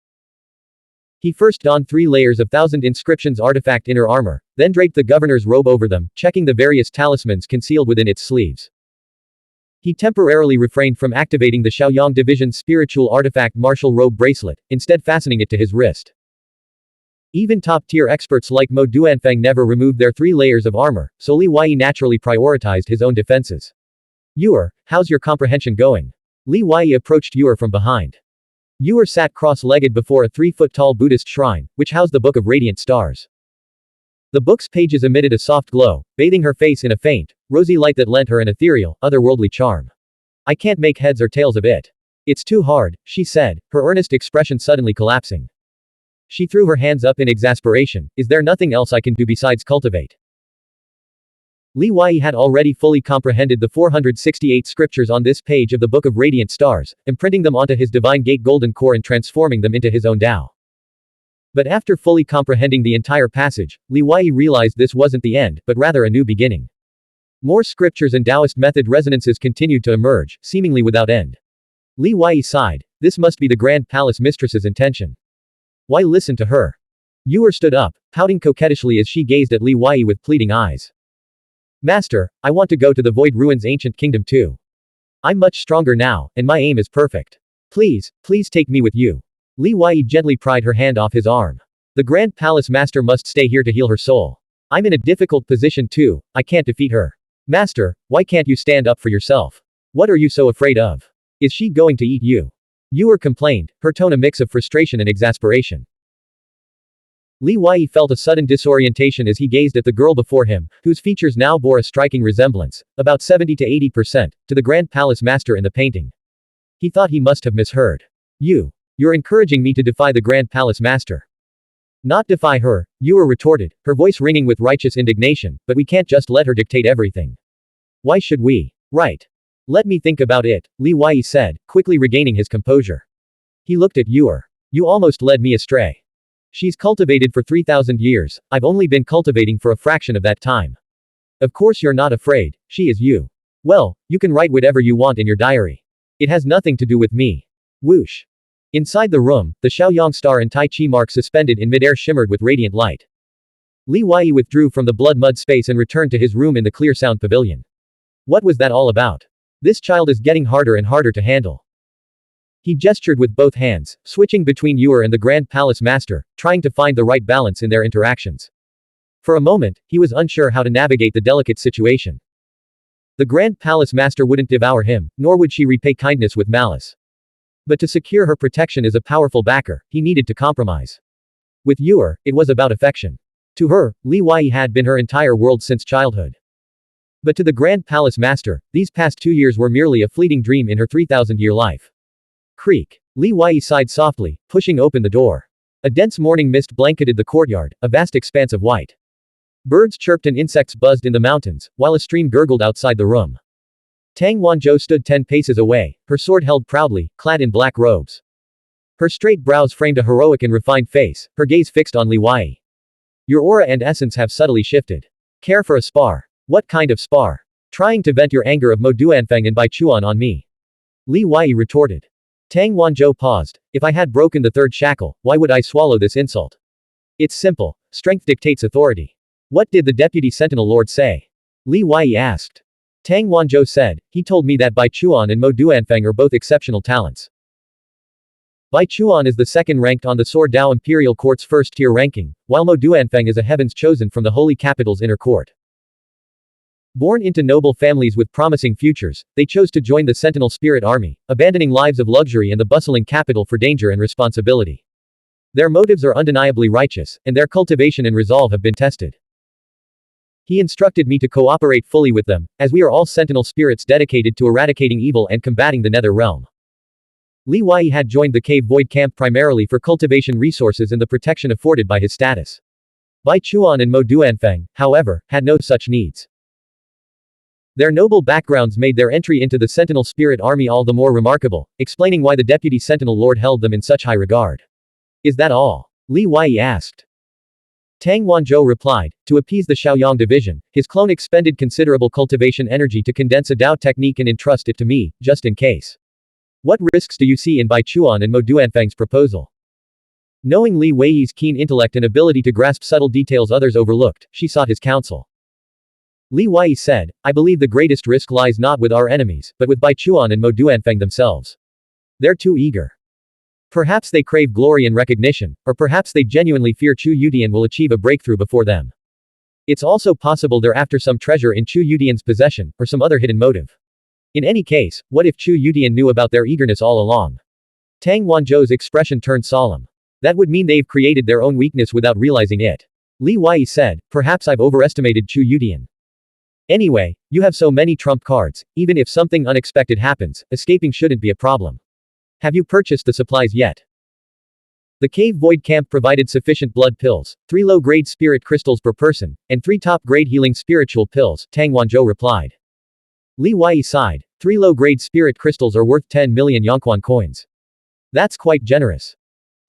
S1: He first donned 3 layers of Thousand Inscriptions artifact inner armor, then draped the governor's robe over them, checking the various talismans concealed within its sleeves. He temporarily refrained from activating the Shaoyang Division's spiritual artifact martial robe bracelet, instead fastening it to his wrist. Even top-tier experts like Mo Duanfeng never removed their 3 layers of armor, so Li Wei naturally prioritized his own defenses. Yuer, how's your comprehension going? Li Wei approached Yuer from behind. Yuer sat cross-legged before a 3-foot-tall Buddhist shrine, which housed the Book of Radiant Stars. The book's pages emitted a soft glow, bathing her face in a faint, rosy light that lent her an ethereal, otherworldly charm. I can't make heads or tails of it. It's too hard, she said, her earnest expression suddenly collapsing. She threw her hands up in exasperation. Is there nothing else I can do besides cultivate? Li Wei had already fully comprehended the 468 scriptures on this page of the Book of Radiant Stars, imprinting them onto his divine gate golden core and transforming them into his own Tao. But after fully comprehending the entire passage, Li Wei realized this wasn't the end, but rather a new beginning. More scriptures and Taoist method resonances continued to emerge, seemingly without end. Li Wei sighed. This must be the Grand Palace Mistress's intention. Why listen to her? Yuer stood up, pouting coquettishly as she gazed at Li Wei with pleading eyes. Master, I want to go to the Void Ruins Ancient Kingdom too. I'm much stronger now, and my aim is perfect. Please take me with you. Li Wei gently pried her hand off his arm. The Grand Palace Master must stay here to heal her soul. I'm in a difficult position too, I can't defeat her. Master, why can't you stand up for yourself? What are you so afraid of? Is she going to eat you? Yuer complained, her tone a mix of frustration and exasperation. Li Wei felt a sudden disorientation as he gazed at the girl before him, whose features now bore a striking resemblance, about 70 to 80%, to the Grand Palace Master in the painting. He thought he must have misheard. You're encouraging me to defy the Grand Palace Master. Not defy her, Yuer retorted, her voice ringing with righteous indignation, but we can't just let her dictate everything. Why should we? Right. Let me think about it, Li Wei said, quickly regaining his composure. He looked at Yuer. You almost led me astray. She's cultivated for 3,000 years, I've only been cultivating for a fraction of that time. Of course you're not afraid, she is you. Well, you can write whatever you want in your diary. It has nothing to do with me. Whoosh. Inside the room, the Shaoyang star and Tai Chi mark suspended in midair shimmered with radiant light. Li Wei withdrew from the blood-mud space and returned to his room in the clear sound pavilion. What was that all about? This child is getting harder and harder to handle. He gestured with both hands, switching between Yuer and the Grand Palace Master, trying to find the right balance in their interactions. For a moment, he was unsure how to navigate the delicate situation. The Grand Palace Master wouldn't devour him, nor would she repay kindness with malice. But to secure her protection as a powerful backer, he needed to compromise. With Yuer, it was about affection. To her, Li Wei had been her entire world since childhood. But to the Grand Palace Master, these past 2 years were merely a fleeting dream in her 3,000-year life. Creak. Li Wei sighed softly, pushing open the door. A dense morning mist blanketed the courtyard, a vast expanse of white. Birds chirped and insects buzzed in the mountains, while a stream gurgled outside the room. Tang Wanzhou stood 10 paces away, her sword held proudly, clad in black robes. Her straight brows framed a heroic and refined face, her gaze fixed on Li Wei. Your aura and essence have subtly shifted. Care for a spar? What kind of spar? Trying to vent your anger of Mo Duanfeng and Bai Chuan on me. Li Wei retorted. Tang Wanzhou paused. If I had broken the third shackle, why would I swallow this insult? It's simple. Strength dictates authority. What did the Deputy Sentinel Lord say? Li Wei asked. Tang Wanzhou said, he told me that Bai Chuan and Mo Duanfeng are both exceptional talents. Bai Chuan is the second ranked on the Sword Dao Imperial Court's first-tier ranking, while Mo Duanfeng is a heavens chosen from the Holy Capital's inner court. Born into noble families with promising futures, they chose to join the Sentinel Spirit Army, abandoning lives of luxury and the bustling capital for danger and responsibility. Their motives are undeniably righteous, and their cultivation and resolve have been tested. He instructed me to cooperate fully with them, as we are all Sentinel spirits dedicated to eradicating evil and combating the Nether Realm. Li Wei had joined the Cave Void Camp primarily for cultivation resources and the protection afforded by his status. Bai Chuan and Mo Duanfeng, however, had no such needs. Their noble backgrounds made their entry into the Sentinel Spirit Army all the more remarkable, explaining why the Deputy Sentinel Lord held them in such high regard. Is that all? Li Wei asked. Tang Wanzhou replied, to appease the Shaoyang division, his clone expended considerable cultivation energy to condense a Dao technique and entrust it to me, just in case. What risks do you see in Bai Chuan and Mo Duanfeng's proposal? Knowing Li Wei's keen intellect and ability to grasp subtle details others overlooked, she sought his counsel. Li Wei said, I believe the greatest risk lies not with our enemies, but with Bai Chuan and Mo Duanfeng themselves. They're too eager. Perhaps they crave glory and recognition, or perhaps they genuinely fear Chu Yudian will achieve a breakthrough before them. It's also possible they're after some treasure in Chu Yudian's possession, or some other hidden motive. In any case, what if Chu Yudian knew about their eagerness all along? Tang Wanzhou's expression turned solemn. That would mean they've created their own weakness without realizing it. Li Wei said, perhaps I've overestimated Chu Yudian. Anyway, you have so many trump cards, even if something unexpected happens, escaping shouldn't be a problem. Have you purchased the supplies yet? The Cave Void Camp provided sufficient blood pills, 3 low-grade spirit crystals per person, and 3 top-grade healing spiritual pills, Tang Wanzhou replied. Li Wei sighed. 3 low-grade spirit crystals are worth 10 million Yongquan coins. That's quite generous.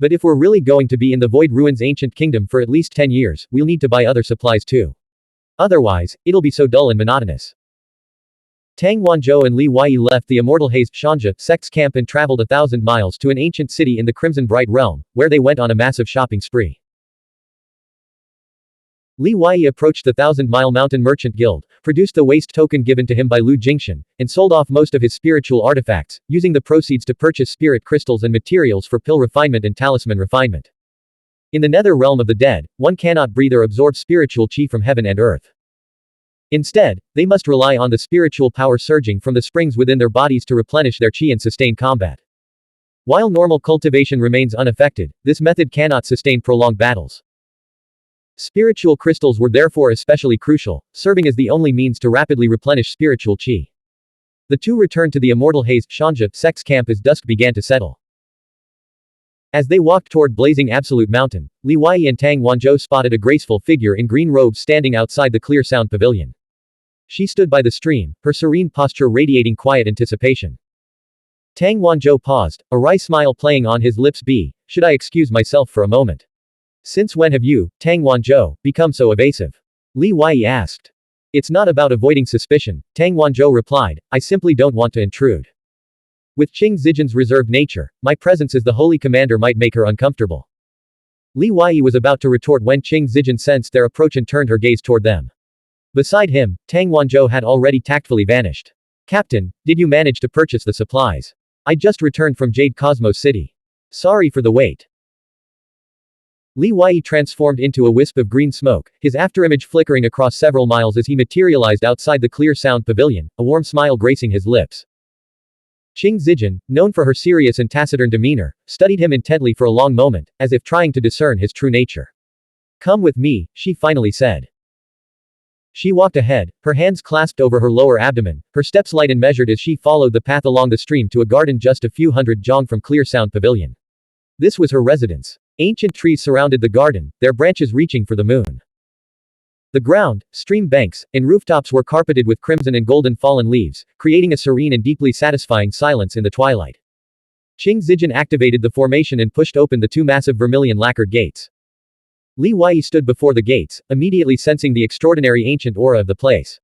S1: But if we're really going to be in the Void Ruins Ancient Kingdom for at least 10 years, we'll need to buy other supplies too. Otherwise, it'll be so dull and monotonous. Tang Wanzhou and Li Wei left the Immortal Haze Shanja sect's camp and traveled 1,000 miles to an ancient city in the Crimson Bright Realm, where they went on a massive shopping spree. Li Wei approached the 1,000-mile mountain merchant guild, produced the waste token given to him by Lu Jingshan, and sold off most of his spiritual artifacts, using the proceeds to purchase spirit crystals and materials for pill refinement and talisman refinement. In the nether realm of the dead, one cannot breathe or absorb spiritual chi from heaven and earth. Instead, they must rely on the spiritual power surging from the springs within their bodies to replenish their chi and sustain combat. While normal cultivation remains unaffected, this method cannot sustain prolonged battles. Spiritual crystals were therefore especially crucial, serving as the only means to rapidly replenish spiritual chi. The two returned to the Immortal Haze Shanja sect's camp as dusk began to settle. As they walked toward blazing Absolute Mountain, Li Wei and Tang Wanzhou spotted a graceful figure in green robes standing outside the clear sound pavilion. She stood by the stream, her serene posture radiating quiet anticipation. Tang Wanzhou paused, a wry smile playing on his lips. Should I excuse myself for a moment? Since when have you, Tang Wanzhou, become so evasive? Li Wei asked. It's not about avoiding suspicion, Tang Wanzhou replied, I simply don't want to intrude. With Qing Zijin's reserved nature, my presence as the holy commander might make her uncomfortable. Li Wei was about to retort when Qing Zijin sensed their approach and turned her gaze toward them. Beside him, Tang Wanzhou had already tactfully vanished. Captain, did you manage to purchase the supplies? I just returned from Jade Cosmos City. Sorry for the wait. Li Wei transformed into a wisp of green smoke, his afterimage flickering across several miles as he materialized outside the clear sound pavilion, a warm smile gracing his lips. Qing Zijin, known for her serious and taciturn demeanor, studied him intently for a long moment, as if trying to discern his true nature. Come with me, she finally said. She walked ahead, her hands clasped over her lower abdomen, her steps light and measured as she followed the path along the stream to a garden just a few hundred zhang from Clear Sound Pavilion. This was her residence. Ancient trees surrounded the garden, their branches reaching for the moon. The ground, stream banks, and rooftops were carpeted with crimson and golden fallen leaves, creating a serene and deeply satisfying silence in the twilight. Qing Zijin activated the formation and pushed open the two massive vermilion lacquered gates. Li Wei stood before the gates, immediately sensing the extraordinary ancient aura of the place.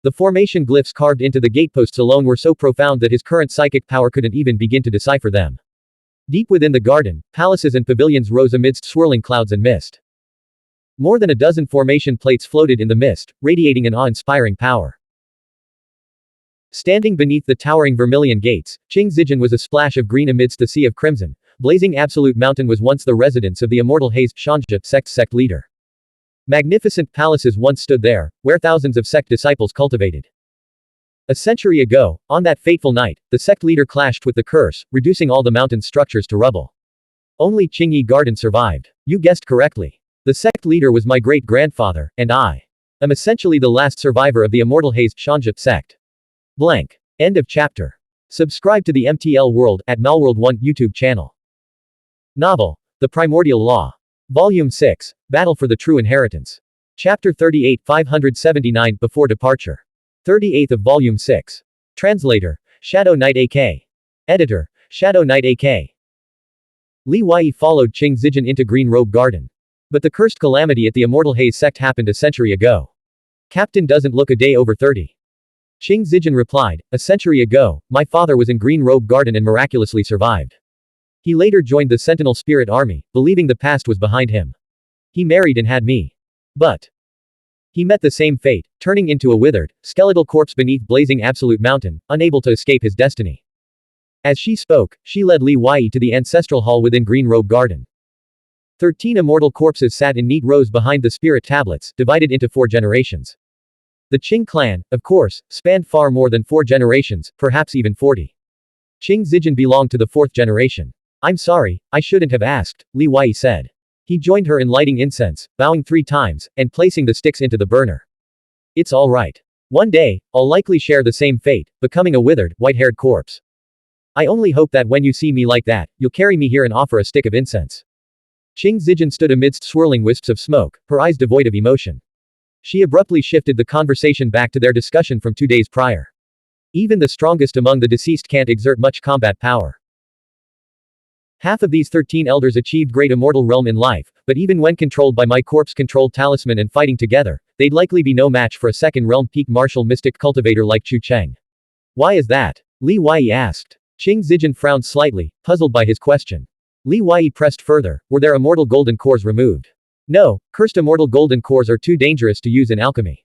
S1: The formation glyphs carved into the gateposts alone were so profound that his current psychic power couldn't even begin to decipher them. Deep within the garden, palaces and pavilions rose amidst swirling clouds and mist. More than a dozen formation plates floated in the mist, radiating an awe-inspiring power. Standing beneath the towering vermilion gates, Qing Zijin was a splash of green amidst the sea of crimson. Blazing Absolute Mountain was once the residence of the immortal Haze Shanzhe sect leader. Magnificent palaces once stood there, where thousands of sect disciples cultivated. A century ago, on that fateful night, the sect leader clashed with the curse, reducing all the mountain's structures to rubble. Only Qingyi Garden survived. You guessed correctly. The sect leader was my great-grandfather, and I am essentially the last survivor of the immortal Haze Shanzhe sect. Blank. End of chapter. Subscribe to the MTL World at Malworld 1 YouTube channel. Novel, The Primordial Law. Volume 6, Battle for the True Inheritance. Chapter 38 579 Before Departure. 38th of Volume 6. Translator, Shadow Knight AK. Editor, Shadow Knight AK. Li Wei followed Qing Zijin into Green Robe Garden. But the cursed calamity at the Immortal Haze sect happened a century ago. Captain doesn't look a day over 30. Qing Zijin replied, a century ago, my father was in Green Robe Garden and miraculously survived. He later joined the Sentinel Spirit Army, believing the past was behind him. He married and had me. But he met the same fate, turning into a withered, skeletal corpse beneath blazing Absolute Mountain, unable to escape his destiny. As she spoke, she led Li Wei to the ancestral hall within Green Robe Garden. 13 immortal corpses sat in neat rows behind the spirit tablets, divided into 4 generations. The Qing clan, of course, spanned far more than 4 generations, perhaps even 40. Qing Zijin belonged to the 4th generation. I'm sorry, I shouldn't have asked, Li Wei said. He joined her in lighting incense, bowing 3 times, and placing the sticks into the burner. It's all right. One day, I'll likely share the same fate, becoming a withered, white-haired corpse. I only hope that when you see me like that, you'll carry me here and offer a stick of incense. Qing Zijin stood amidst swirling wisps of smoke, her eyes devoid of emotion. She abruptly shifted the conversation back to their discussion from 2 days prior. Even the strongest among the deceased can't exert much combat power. Half of these 13 elders achieved great immortal realm in life, but even when controlled by my corpse-controlled talisman and fighting together, they'd likely be no match for a second realm peak martial mystic cultivator like Chu Cheng. Why is that? Li Wei asked. Qing Zijin frowned slightly, puzzled by his question. Li Wei pressed further, were their immortal golden cores removed? No, cursed immortal golden cores are too dangerous to use in alchemy.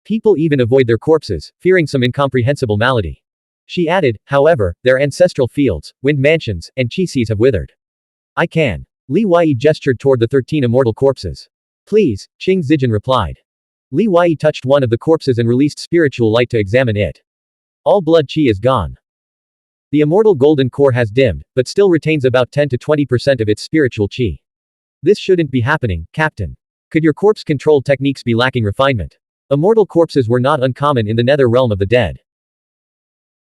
S1: People even avoid their corpses, fearing some incomprehensible malady. She added, however, their ancestral fields, wind mansions, and chi seas have withered. I can. Li Wei gestured toward the 13 immortal corpses. Please, Qing Zijin replied. Li Wei touched one of the corpses and released spiritual light to examine it. All blood chi is gone. The immortal golden core has dimmed, but still retains about 10 to 20% of its spiritual chi. This shouldn't be happening, Captain. Could your corpse control techniques be lacking refinement? Immortal corpses were not uncommon in the nether realm of the dead.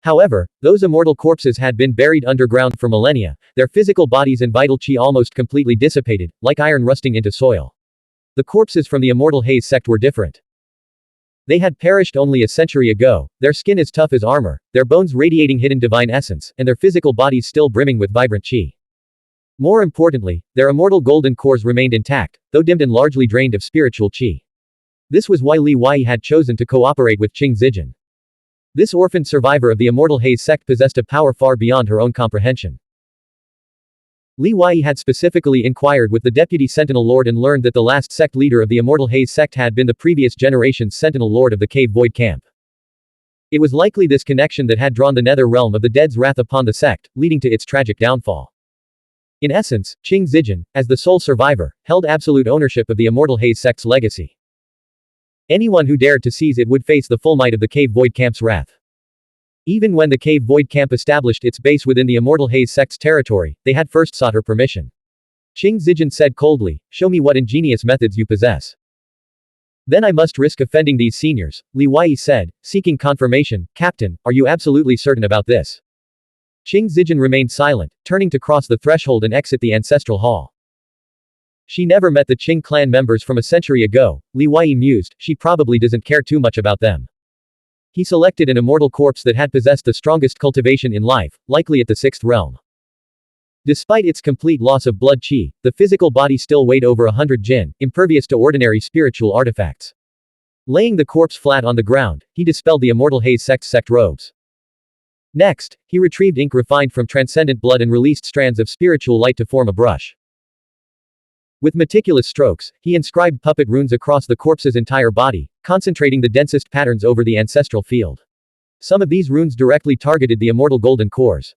S1: However, those immortal corpses had been buried underground for millennia, their physical bodies and vital chi almost completely dissipated, like iron rusting into soil. The corpses from the immortal Haze sect were different. They had perished only a century ago, their skin as tough as armor, their bones radiating hidden divine essence, and their physical bodies still brimming with vibrant qi. More importantly, their immortal golden cores remained intact, though dimmed and largely drained of spiritual qi. This was why Li Wei had chosen to cooperate with Qing Zijin. This orphaned survivor of the immortal Haze sect possessed a power far beyond her own comprehension. Li Wei had specifically inquired with the deputy Sentinel Lord and learned that the last sect leader of the immortal Haze sect had been the previous generation's Sentinel Lord of the Cave Void Camp. It was likely this connection that had drawn the Nether Realm of the Dead's wrath upon the sect, leading to its tragic downfall. In essence, Qing Zijin, as the sole survivor, held absolute ownership of the immortal Haze sect's legacy. Anyone who dared to seize it would face the full might of the Cave Void Camp's wrath. Even when the Cave Void Camp established its base within the immortal Haze sect's territory, they had first sought her permission. Qing Zijin said coldly, "Show me what ingenious methods you possess." "Then I must risk offending these seniors," Li Wei said, seeking confirmation. "Captain, are you absolutely certain about this?" Qing Zijin remained silent, turning to cross the threshold and exit the ancestral hall. She never met the Qing clan members from a century ago, Li Wei mused, she probably doesn't care too much about them. He selected an immortal corpse that had possessed the strongest cultivation in life, likely at the 6th realm. Despite its complete loss of blood qi, the physical body still weighed over 100 jin, impervious to ordinary spiritual artifacts. Laying the corpse flat on the ground, he dispelled the immortal Haze sect's sect robes. Next, he retrieved ink refined from transcendent blood and released strands of spiritual light to form a brush. With meticulous strokes, he inscribed puppet runes across the corpse's entire body, concentrating the densest patterns over the ancestral field. Some of these runes directly targeted the immortal golden cores.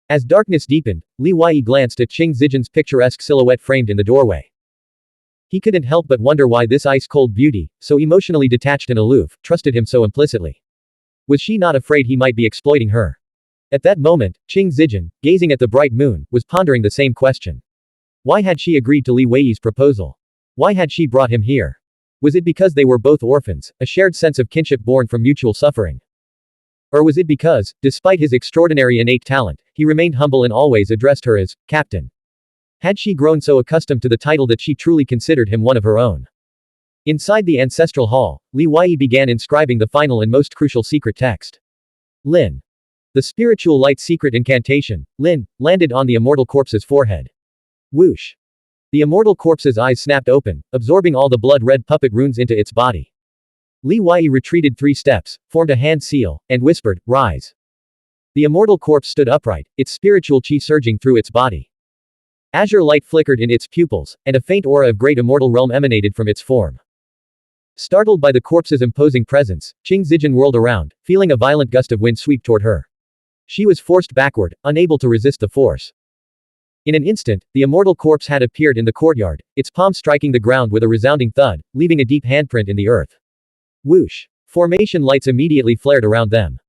S1: As darkness deepened, Li Wei glanced at Qing Zijin's picturesque silhouette framed in the doorway. He couldn't help but wonder why this ice-cold beauty, so emotionally detached and aloof, trusted him so implicitly. Was she not afraid he might be exploiting her? At that moment, Qing Zijin, gazing at the bright moon, was pondering the same question. Why had she agreed to Li Wei's proposal? Why had she brought him here? Was it because they were both orphans, a shared sense of kinship born from mutual suffering? Or was it because, despite his extraordinary innate talent, he remained humble and always addressed her as Captain? Had she grown so accustomed to the title that she truly considered him one of her own? Inside the ancestral hall, Li Wei began inscribing the final and most crucial secret text. Lin. The spiritual light secret incantation, Lin, landed on the immortal corpse's forehead. Whoosh. The immortal corpse's eyes snapped open, absorbing all the blood-red puppet runes into its body. Li Wei retreated 3 steps, formed a hand seal, and whispered, "Rise." The immortal corpse stood upright, its spiritual qi surging through its body. Azure light flickered in its pupils, and a faint aura of great immortal realm emanated from its form. Startled by the corpse's imposing presence, Qing Zijin whirled around, feeling a violent gust of wind sweep toward her. She was forced backward, unable to resist the force. In an instant, the immortal corpse had appeared in the courtyard, its palm striking the ground with a resounding thud, leaving a deep handprint in the earth. Whoosh! Formation lights immediately flared around them.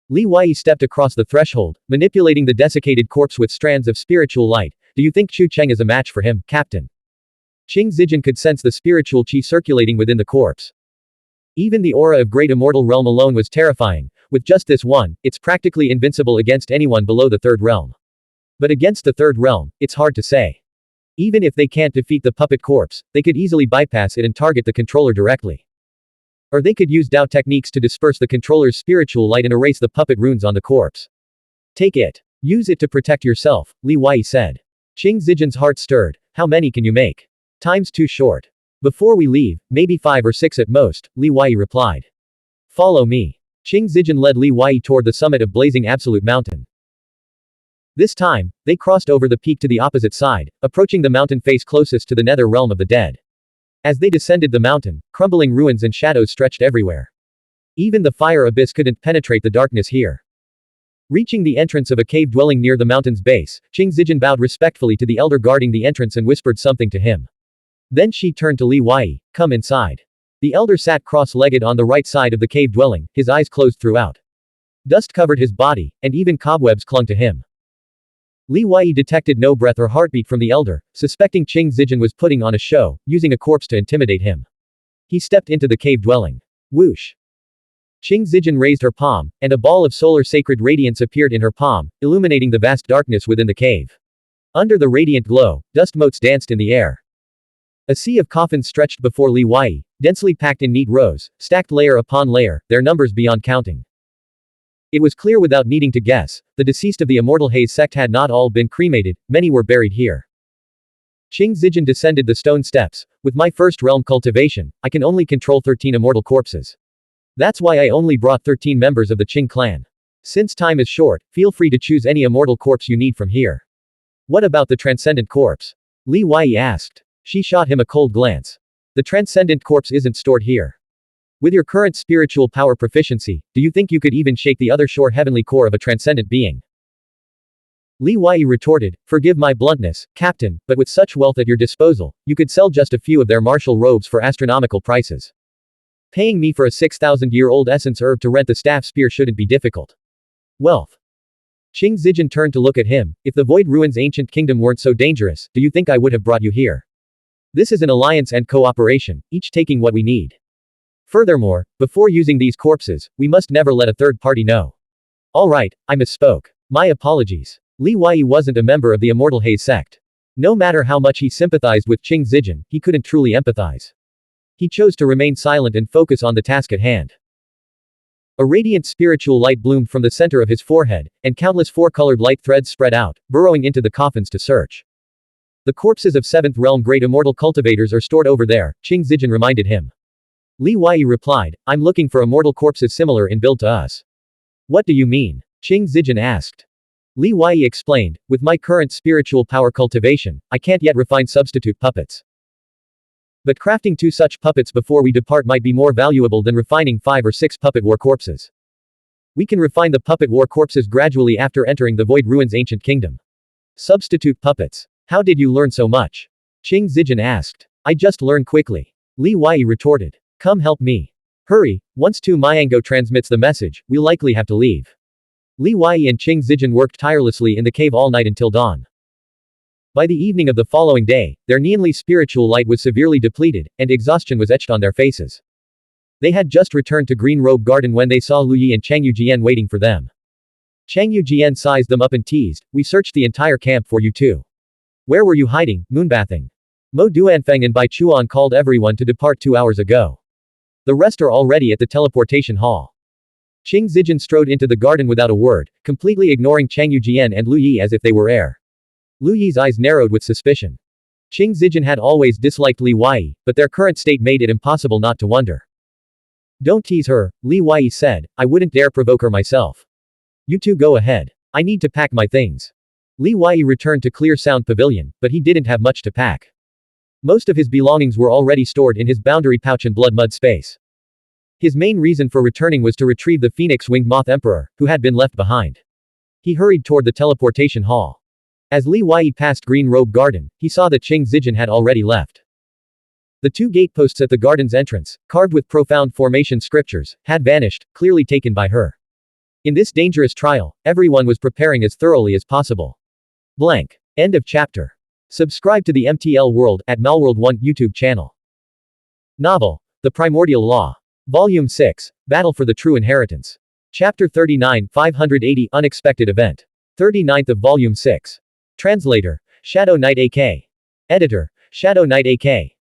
S1: Li Wei stepped across the threshold, manipulating the desiccated corpse with strands of spiritual light. "Do you think Chu Cheng is a match for him, Captain?" Qing Zijin could sense the spiritual qi circulating within the corpse. Even the aura of great immortal realm alone was terrifying. With just this one, it's practically invincible against anyone below the 3rd realm. But against the 3rd realm, it's hard to say. Even if they can't defeat the puppet corpse, they could easily bypass it and target the controller directly. Or they could use Dao techniques to disperse the controller's spiritual light and erase the puppet runes on the corpse. "Take it. Use it to protect yourself," Li Wei said. Qing Zijin's heart stirred. "How many can you make? Time's too short." "Before we leave, maybe 5 or 6 at most," Li Wei replied. "Follow me." Qing Zijin led Li Wei toward the summit of blazing Absolute Mountain. This time, they crossed over the peak to the opposite side, approaching the mountain face closest to the nether realm of the dead. As they descended the mountain, crumbling ruins and shadows stretched everywhere. Even the fire abyss couldn't penetrate the darkness here. Reaching the entrance of a cave dwelling near the mountain's base, Qing Zijin bowed respectfully to the elder guarding the entrance and whispered something to him. Then she turned to Li Wei, "Come inside." The elder sat cross-legged on the right side of the cave dwelling, his eyes closed throughout. Dust covered his body, and even cobwebs clung to him. Li Wei detected no breath or heartbeat from the elder, suspecting Qing Zijin was putting on a show, using a corpse to intimidate him. He stepped into the cave dwelling. Whoosh! Qing Zijin raised her palm, and a ball of solar sacred radiance appeared in her palm, illuminating the vast darkness within the cave. Under the radiant glow, dust motes danced in the air. A sea of coffins stretched before Li Wei, Densely packed in neat rows, stacked layer upon layer, their numbers beyond counting. It was clear without needing to guess, the deceased of the Immortal Haze sect had not all been cremated, many were buried here. Qing Zijin descended the stone steps. With my first realm cultivation, I can only control 13 immortal corpses. That's why I only brought 13 members of the Qing clan. Since time is short, feel free to choose any immortal corpse you need from here. What about the transcendent corpse? Li Wei asked. She shot him a cold glance. The transcendent corpse isn't stored here. With your current spiritual power proficiency, do you think you could even shake the other shore heavenly core of a transcendent being? Li Wei retorted, forgive my bluntness, Captain, but with such wealth at your disposal, you could sell just a few of their martial robes for astronomical prices. Paying me for a 6,000-year-old essence herb to rent the staff spear shouldn't be difficult. Wealth. Qing Zijin turned to look at him. If the Void Ruins ancient kingdom weren't so dangerous, do you think I would have brought you here? This is an alliance and cooperation, each taking what we need. Furthermore, before using these corpses, we must never let a third party know. Alright, I misspoke. My apologies. Li Wei wasn't a member of the Immortal Haze sect. No matter how much he sympathized with Qing Zijin, he couldn't truly empathize. He chose to remain silent and focus on the task at hand. A radiant spiritual light bloomed from the center of his forehead, and countless four-colored light threads spread out, burrowing into the coffins to search. The corpses of 7th realm great immortal cultivators are stored over there, Qing Zijin reminded him. Li Wei replied, I'm looking for immortal corpses similar in build to us. What do you mean? Qing Zijin asked. Li Wei explained, with my current spiritual power cultivation, I can't yet refine substitute puppets. But crafting 2 such puppets before we depart might be more valuable than refining 5 or 6 puppet war corpses. We can refine the puppet war corpses gradually after entering the Void Ruins ancient kingdom. Substitute puppets. How did you learn so much? Qing Zijin asked. I just learned quickly. Li Wei retorted. Come help me. Hurry, once Tu Miango transmits the message, we'll likely have to leave. Li Wei and Qing Zijin worked tirelessly in the cave all night until dawn. By the evening of the following day, their neonly spiritual light was severely depleted, and exhaustion was etched on their faces. They had just returned to Green Robe Garden when they saw Lu Yi and Chang Yujian waiting for them. Chang Yujian sized them up and teased, we searched the entire camp for you too. Where were you hiding, moonbathing? Mo Duanfeng and Bai Chuan called everyone to depart 2 hours ago. The rest are already at the teleportation hall. Qing Zijin strode into the garden without a word, completely ignoring Chang Yujian and Lu Yi as if they were air. Lu Yi's eyes narrowed with suspicion. Qing Zijin had always disliked Li Wei, but their current state made it impossible not to wonder. Don't tease her, Li Wei said, I wouldn't dare provoke her myself. You two go ahead. I need to pack my things. Li Wei returned to Clear Sound Pavilion, but he didn't have much to pack. Most of his belongings were already stored in his boundary pouch and blood mud space. His main reason for returning was to retrieve the phoenix-winged moth emperor, who had been left behind. He hurried toward the teleportation hall. As Li Wei passed Green Robe Garden, he saw that Qing Zijin had already left. The 2 gateposts at the garden's entrance, carved with profound formation scriptures, had vanished, clearly taken by her. In this dangerous trial, everyone was preparing as thoroughly as possible. Blank. End of chapter. Subscribe to the MTL World at Malworld 1 YouTube channel. Novel. The Primordial Law. Volume 6. Battle for the True Inheritance. Chapter 39 580 Unexpected Event. 39th of Volume 6. Translator. Shadow Knight AK. Editor. Shadow Knight AK.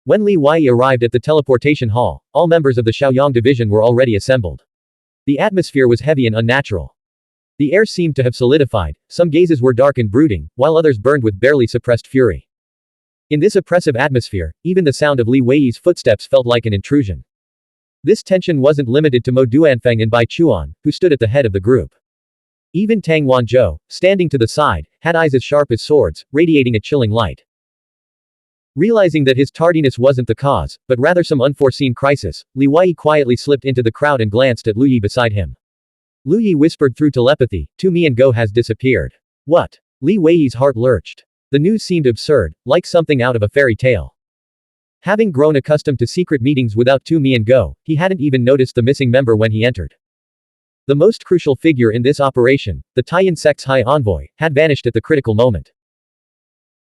S1: When Li Wei arrived at the teleportation hall, all members of the Shaoyang division were already assembled. The atmosphere was heavy and unnatural. The air seemed to have solidified, some gazes were dark and brooding, while others burned with barely suppressed fury. In this oppressive atmosphere, even the sound of Li Wei's footsteps felt like an intrusion. This tension wasn't limited to Mo Duanfeng and Bai Chuan, who stood at the head of the group. Even Tang Wanzhou, standing to the side, had eyes as sharp as swords, radiating a chilling light. Realizing that his tardiness wasn't the cause, but rather some unforeseen crisis, Li Wei quietly slipped into the crowd and glanced at Lu Yi beside him. Lu Yi whispered through telepathy, Tu Miango has disappeared. What? Li Wei's heart lurched. The news seemed absurd, like something out of a fairy tale. Having grown accustomed to secret meetings without Tu Miango, he hadn't even noticed the missing member when he entered. The most crucial figure in this operation, the Taiyan sect's high envoy, had vanished at the critical moment.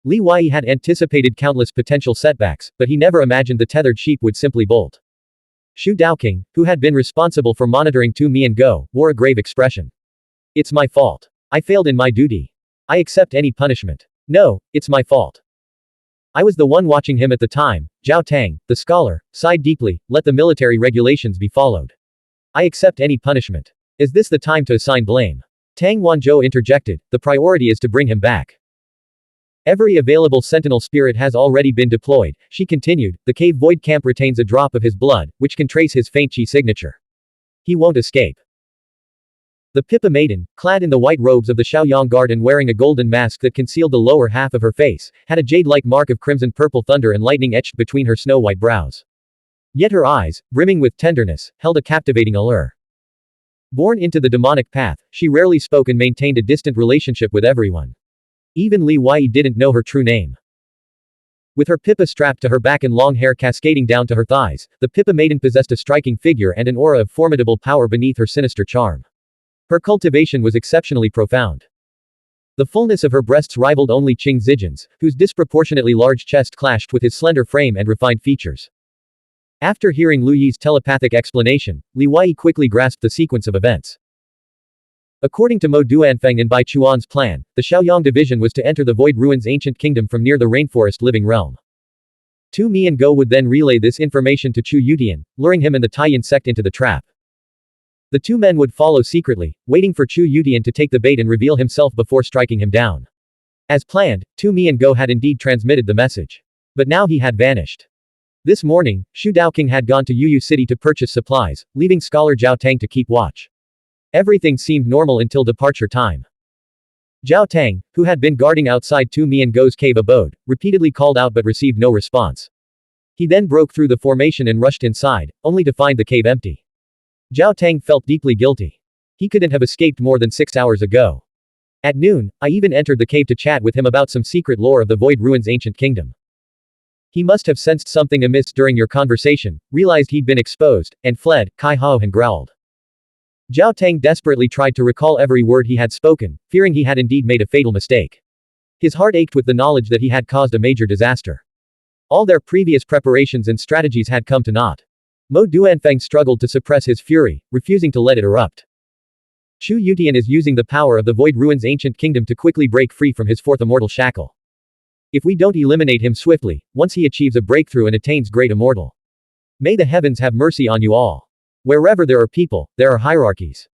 S1: Li Wei had anticipated countless potential setbacks, but he never imagined the tethered sheep would simply bolt. Xu Daoqing, who had been responsible for monitoring Tu Miango, wore a grave expression. It's my fault. I failed in my duty. I accept any punishment. No, it's my fault. I was the one watching him at the time. Zhao Tang, the scholar, sighed deeply. Let the military regulations be followed. I accept any punishment. Is this the time to assign blame? Tang Wanzhou interjected. The priority is to bring him back. Every available sentinel spirit has already been deployed, she continued. The cave void camp retains a drop of his blood, which can trace his faint chi signature. He won't escape. The Pippa maiden, clad in the white robes of the Shaoyang guard and wearing a golden mask that concealed the lower half of her face, had a jade-like mark of crimson-purple thunder and lightning etched between her snow-white brows. Yet her eyes, brimming with tenderness, held a captivating allure. Born into the demonic path, she rarely spoke and maintained a distant relationship with everyone. Even Li Wei didn't know her true name. With her Pippa strapped to her back and long hair cascading down to her thighs, the Pippa maiden possessed a striking figure and an aura of formidable power beneath her sinister charm. Her cultivation was exceptionally profound. The fullness of her breasts rivaled only Qing Zijin's, whose disproportionately large chest clashed with his slender frame and refined features. After hearing Lu Yi's telepathic explanation, Li Wei quickly grasped the sequence of events. According to Mo Duanfeng and Bai Chuan's plan, the Shaoyang division was to enter the Void Ruins ancient kingdom from near the rainforest living realm. Tu Mi and Go would then relay this information to Chu Yutian, luring him and the Taiyan sect into the trap. The two men would follow secretly, waiting for Chu Yutian to take the bait and reveal himself before striking him down. As planned, Tu Mi and Go had indeed transmitted the message. But now he had vanished. This morning, Xu Daoqing had gone to Yuyu City to purchase supplies, leaving scholar Zhao Tang to keep watch. Everything seemed normal until departure time. Zhao Tang, who had been guarding outside Tu Mi and Go's cave abode, repeatedly called out but received no response. He then broke through the formation and rushed inside, only to find the cave empty. Zhao Tang felt deeply guilty. He couldn't have escaped more than 6 hours ago. At noon, I even entered the cave to chat with him about some secret lore of the Void Ruins ancient kingdom. He must have sensed something amiss during your conversation, realized he'd been exposed, and fled, Kai Haohan growled. Zhao Tang desperately tried to recall every word he had spoken, fearing he had indeed made a fatal mistake. His heart ached with the knowledge that he had caused a major disaster. All their previous preparations and strategies had come to naught. Mo Duanfeng struggled to suppress his fury, refusing to let it erupt. Chu Yutian is using the power of the Void Ruins ancient kingdom to quickly break free from his fourth immortal shackle. If we don't eliminate him swiftly, once he achieves a breakthrough and attains great immortal. May the heavens have mercy on you all. Wherever there are people, there are hierarchies.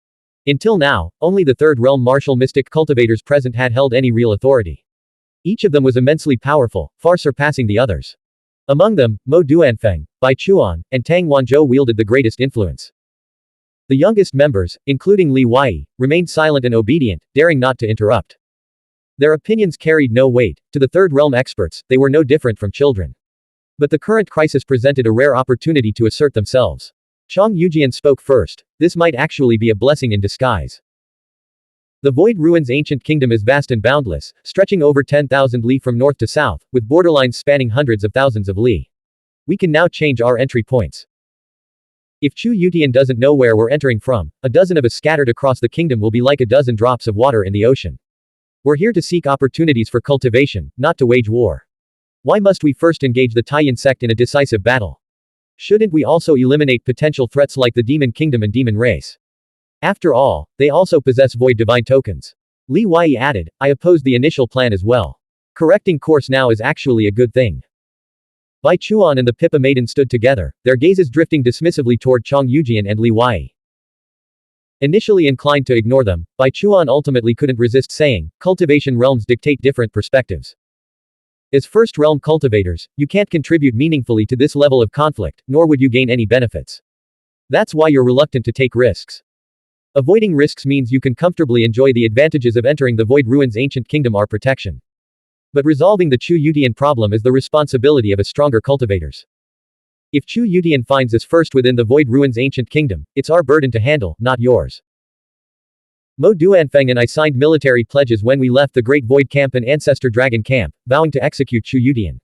S1: Until now, only the third realm martial mystic cultivators present had held any real authority. Each of them was immensely powerful, far surpassing the others. Among them, Mo Duanfeng, Bai Chuan, and Tang Wanzhou wielded the greatest influence. The youngest members, including Li Wei, remained silent and obedient, daring not to interrupt. Their opinions carried no weight. To the third realm experts, they were no different from children. But the current crisis presented a rare opportunity to assert themselves. Chang Yujian spoke first. This might actually be a blessing in disguise. The Void Ruins ancient kingdom is vast and boundless, stretching over 10,000 li from north to south, with borderlines spanning hundreds of thousands of li. We can now change our entry points. If Chu Yutian doesn't know where we're entering from, a dozen of us scattered across the kingdom will be like a dozen drops of water in the ocean. We're here to seek opportunities for cultivation, not to wage war. Why must we first engage the Taiyan sect in a decisive battle? Shouldn't we also eliminate potential threats like the Demon Kingdom and Demon Race? After all, they also possess Void Divine tokens. Li Wei added, I opposed the initial plan as well. Correcting course now is actually a good thing. Bai Chuan and the Pippa maiden stood together, their gazes drifting dismissively toward Chang Yujian and Li Wei. Initially inclined to ignore them, Bai Chuan ultimately couldn't resist saying, cultivation realms dictate different perspectives. As first realm cultivators, you can't contribute meaningfully to this level of conflict, nor would you gain any benefits. That's why you're reluctant to take risks. Avoiding risks means you can comfortably enjoy the advantages of entering the Void Ruins ancient kingdom are protection. But resolving the Chu Yutian problem is the responsibility of a stronger cultivators. If Chu Yutian finds us first within the Void Ruins ancient kingdom, it's our burden to handle, not yours. Mo Duanfeng and I signed military pledges when we left the Great Void Camp and Ancestor Dragon Camp, vowing to execute Chu Yutian.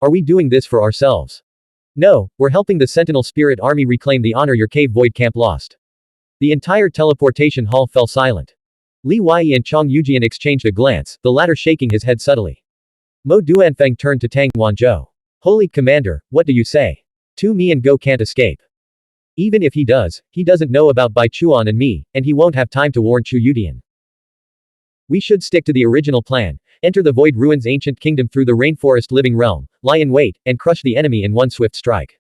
S1: Are we doing this for ourselves? No, we're helping the Sentinel Spirit Army reclaim the honor your Cave Void Camp lost. The entire teleportation hall fell silent. Li Wei and Chang Yujian exchanged a glance, the latter shaking his head subtly. Mo Duanfeng turned to Tang Wanzhou. Holy Commander, what do you say? Tu Mi and Go can't escape. Even if he doesn't know about Bai Chuan and me, and he won't have time to warn Chu Yutian. We should stick to the original plan, enter the Void Ruins Ancient Kingdom through the Rainforest Living Realm, lie in wait, and crush the enemy in one swift strike.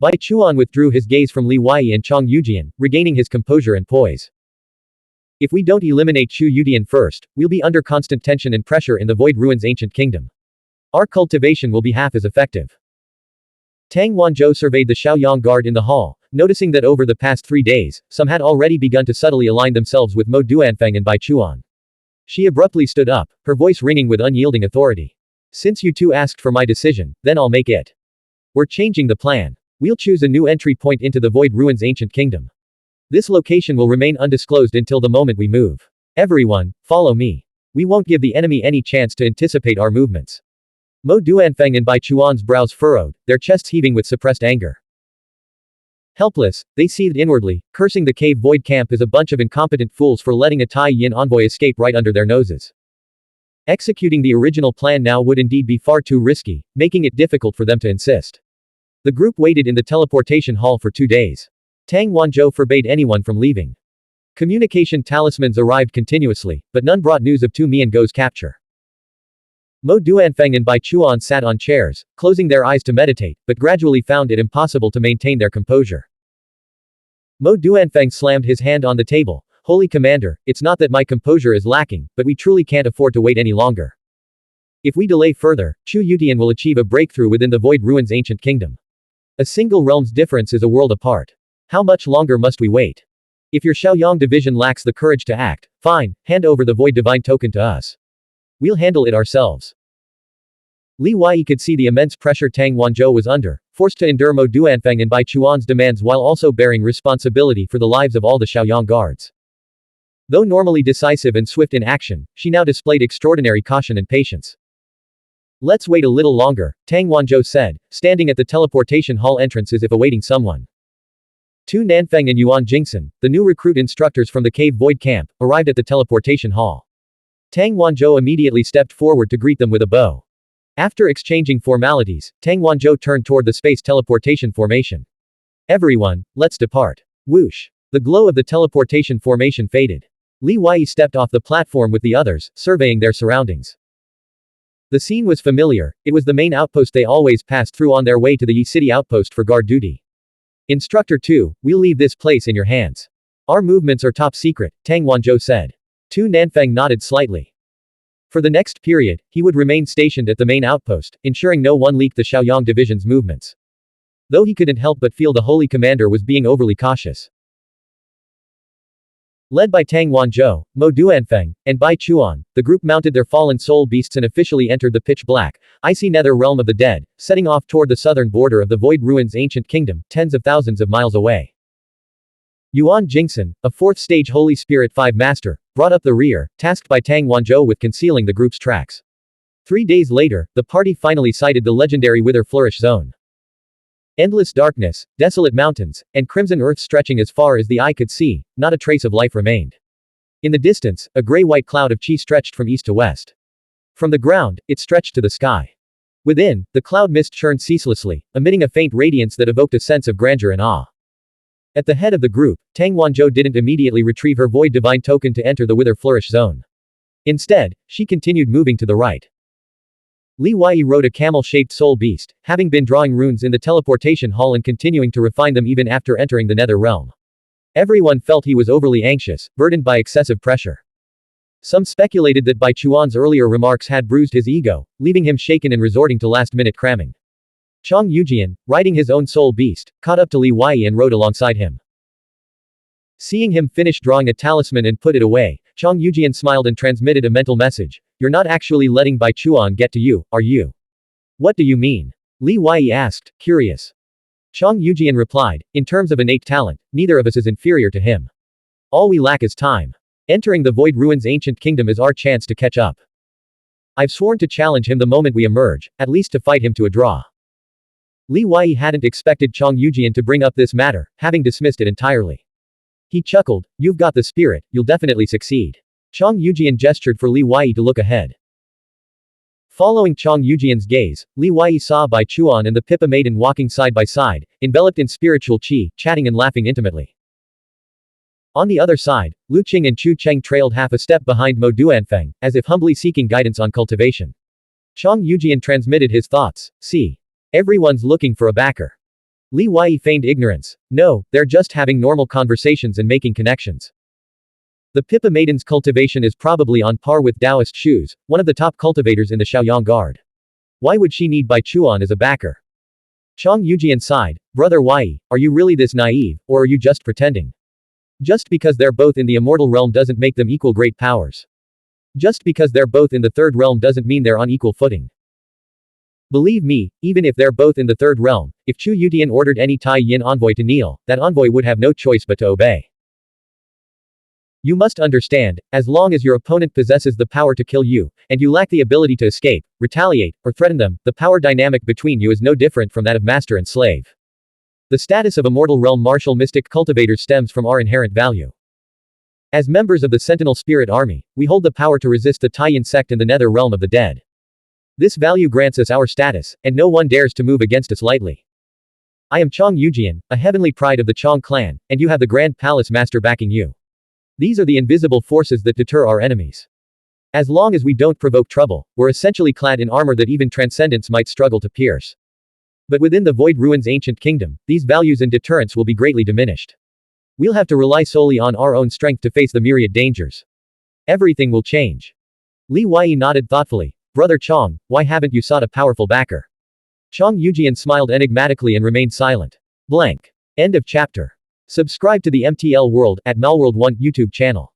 S1: Bai Chuan withdrew his gaze from Li Wei and Chong Yujian, regaining his composure and poise. If we don't eliminate Chu Yudian first, we'll be under constant tension and pressure in the Void Ruins Ancient Kingdom. Our cultivation will be half as effective. Tang Wanzhou surveyed the Shaoyang guard in the hall, noticing that over the past 3 days, some had already begun to subtly align themselves with Mo Duanfeng and Bai Chuan. She abruptly stood up, her voice ringing with unyielding authority. Since you two asked for my decision, then I'll make it. We're changing the plan. We'll choose a new entry point into the Void Ruins Ancient Kingdom. This location will remain undisclosed until the moment we move. Everyone, follow me. We won't give the enemy any chance to anticipate our movements. Mo Duanfeng and Bai Chuan's brows furrowed, their chests heaving with suppressed anger. Helpless, they seethed inwardly, cursing the cave void camp as a bunch of incompetent fools for letting a Tai Yin envoy escape right under their noses. Executing the original plan now would indeed be far too risky, making it difficult for them to insist. The group waited in the teleportation hall for 2 days. Tang Wanzhou forbade anyone from leaving. Communication talismans arrived continuously, but none brought news of Tu Miango's capture. Mo Duanfeng and Bai Chuan sat on chairs, closing their eyes to meditate, but gradually found it impossible to maintain their composure. Mo Duanfeng slammed his hand on the table. Holy Commander, it's not that my composure is lacking, but we truly can't afford to wait any longer. If we delay further, Chu Yutian will achieve a breakthrough within the Void Ruins Ancient Kingdom. A single realm's difference is a world apart. How much longer must we wait? If your Shaoyang division lacks the courage to act, fine, hand over the Void Divine Token to us. We'll handle it ourselves. Li Wei could see the immense pressure Tang Wanzhou was under, forced to endure Mo Duanfeng and Bai Chuan's demands while also bearing responsibility for the lives of all the Shaoyang guards. Though normally decisive and swift in action, she now displayed extraordinary caution and patience. Let's wait a little longer, Tang Wanzhou said, standing at the teleportation hall entrance as if awaiting someone. Tu Nanfeng and Yuan Jingsen, the new recruit instructors from the Cave Void Camp, arrived at the teleportation hall. Tang Wanzhou immediately stepped forward to greet them with a bow. After exchanging formalities, Tang Wanzhou turned toward the space teleportation formation. Everyone, let's depart. Whoosh. The glow of the teleportation formation faded. Li Wei stepped off the platform with the others, surveying their surroundings. The scene was familiar, it was the main outpost they always passed through on their way to the Yi City outpost for guard duty. Instructor 2, we'll leave this place in your hands. Our movements are top secret, Tang Wanzhou said. Tu Nanfeng nodded slightly. For the next period, he would remain stationed at the main outpost, ensuring no one leaked the Shaoyang division's movements. Though he couldn't help but feel the Holy Commander was being overly cautious. Led by Tang Wanzhou, Mo Duanfeng, and Bai Chuan, the group mounted their fallen soul beasts and officially entered the pitch-black, icy nether realm of the dead, setting off toward the southern border of the Void Ruins Ancient Kingdom, tens of thousands of miles away. Yuan Jingsen, a 4th-stage Holy Spirit 5 master, brought up the rear, tasked by Tang Wanzhou with concealing the group's tracks. 3 days later, the party finally sighted the legendary Wither Flourish Zone. Endless darkness, desolate mountains, and crimson earth stretching as far as the eye could see, not a trace of life remained. In the distance, a gray-white cloud of chi stretched from east to west. From the ground, it stretched to the sky. Within, the cloud mist churned ceaselessly, emitting a faint radiance that evoked a sense of grandeur and awe. At the head of the group, Tang Wanzhou didn't immediately retrieve her Void Divine Token to enter the Wither Flourish Zone. Instead, she continued moving to the right. Li Wei rode a camel-shaped soul beast, having been drawing runes in the teleportation hall and continuing to refine them even after entering the Nether Realm. Everyone felt he was overly anxious, burdened by excessive pressure. Some speculated that Bai Chuan's earlier remarks had bruised his ego, leaving him shaken and resorting to last-minute cramming. Chong Yujian, riding his own soul beast, caught up to Li Wei and rode alongside him. Seeing him finish drawing a talisman and put it away, Chong Yujian smiled and transmitted a mental message. You're not actually letting Bai Chuan get to you, are you? What do you mean? Li Wei asked, curious. Chong Yujian replied, in terms of innate talent, neither of us is inferior to him. All we lack is time. Entering the Void Ruins Ancient Kingdom is our chance to catch up. I've sworn to challenge him the moment we emerge, at least to fight him to a draw. Li Wei hadn't expected Chong Yujian to bring up this matter, having dismissed it entirely. He chuckled, you've got the spirit, you'll definitely succeed. Chong Yujian gestured for Li Wei to look ahead. Following Chong Yujian's gaze, Li Wei saw Bai Chuan and the Pippa maiden walking side by side, enveloped in spiritual qi, chatting and laughing intimately. On the other side, Lu Qing and Chu Cheng trailed half a step behind Mo Duanfeng, as if humbly seeking guidance on cultivation. Chang Yujian transmitted his thoughts. See. Everyone's looking for a backer. Li Wei feigned ignorance. No, they're just having normal conversations and making connections. The Pippa Maiden's cultivation is probably on par with Taoist Shu's, one of the top cultivators in the Shaoyang Guard. Why would she need Bai Chuan as a backer? Chang Yujian sighed. Brother Wei, are you really this naive, or are you just pretending? Just because they're both in the immortal realm doesn't make them equal great powers. Just because they're both in the third realm doesn't mean they're on equal footing. Believe me, even if they're both in the third realm, if Chu Yutian ordered any Tai Yin envoy to kneel, that envoy would have no choice but to obey. You must understand, as long as your opponent possesses the power to kill you, and you lack the ability to escape, retaliate, or threaten them, the power dynamic between you is no different from that of master and slave. The status of immortal realm martial mystic cultivators stems from our inherent value. As members of the Sentinel Spirit Army, we hold the power to resist the Taiyin sect in the nether realm of the dead. This value grants us our status, and no one dares to move against us lightly. I am Chang Yujian, a heavenly pride of the Chang clan, and you have the Grand Palace Master backing you. These are the invisible forces that deter our enemies. As long as we don't provoke trouble, we're essentially clad in armor that even transcendence might struggle to pierce. But within the Void Ruins ancient kingdom, these values and deterrence will be greatly diminished. We'll have to rely solely on our own strength to face the myriad dangers. Everything will change. Li Wei nodded thoughtfully. Brother Chang, why haven't you sought a powerful backer? Chang Yujian smiled enigmatically and remained silent. Blank. End of chapter. Subscribe to the MTL World at Malworld 1 YouTube channel.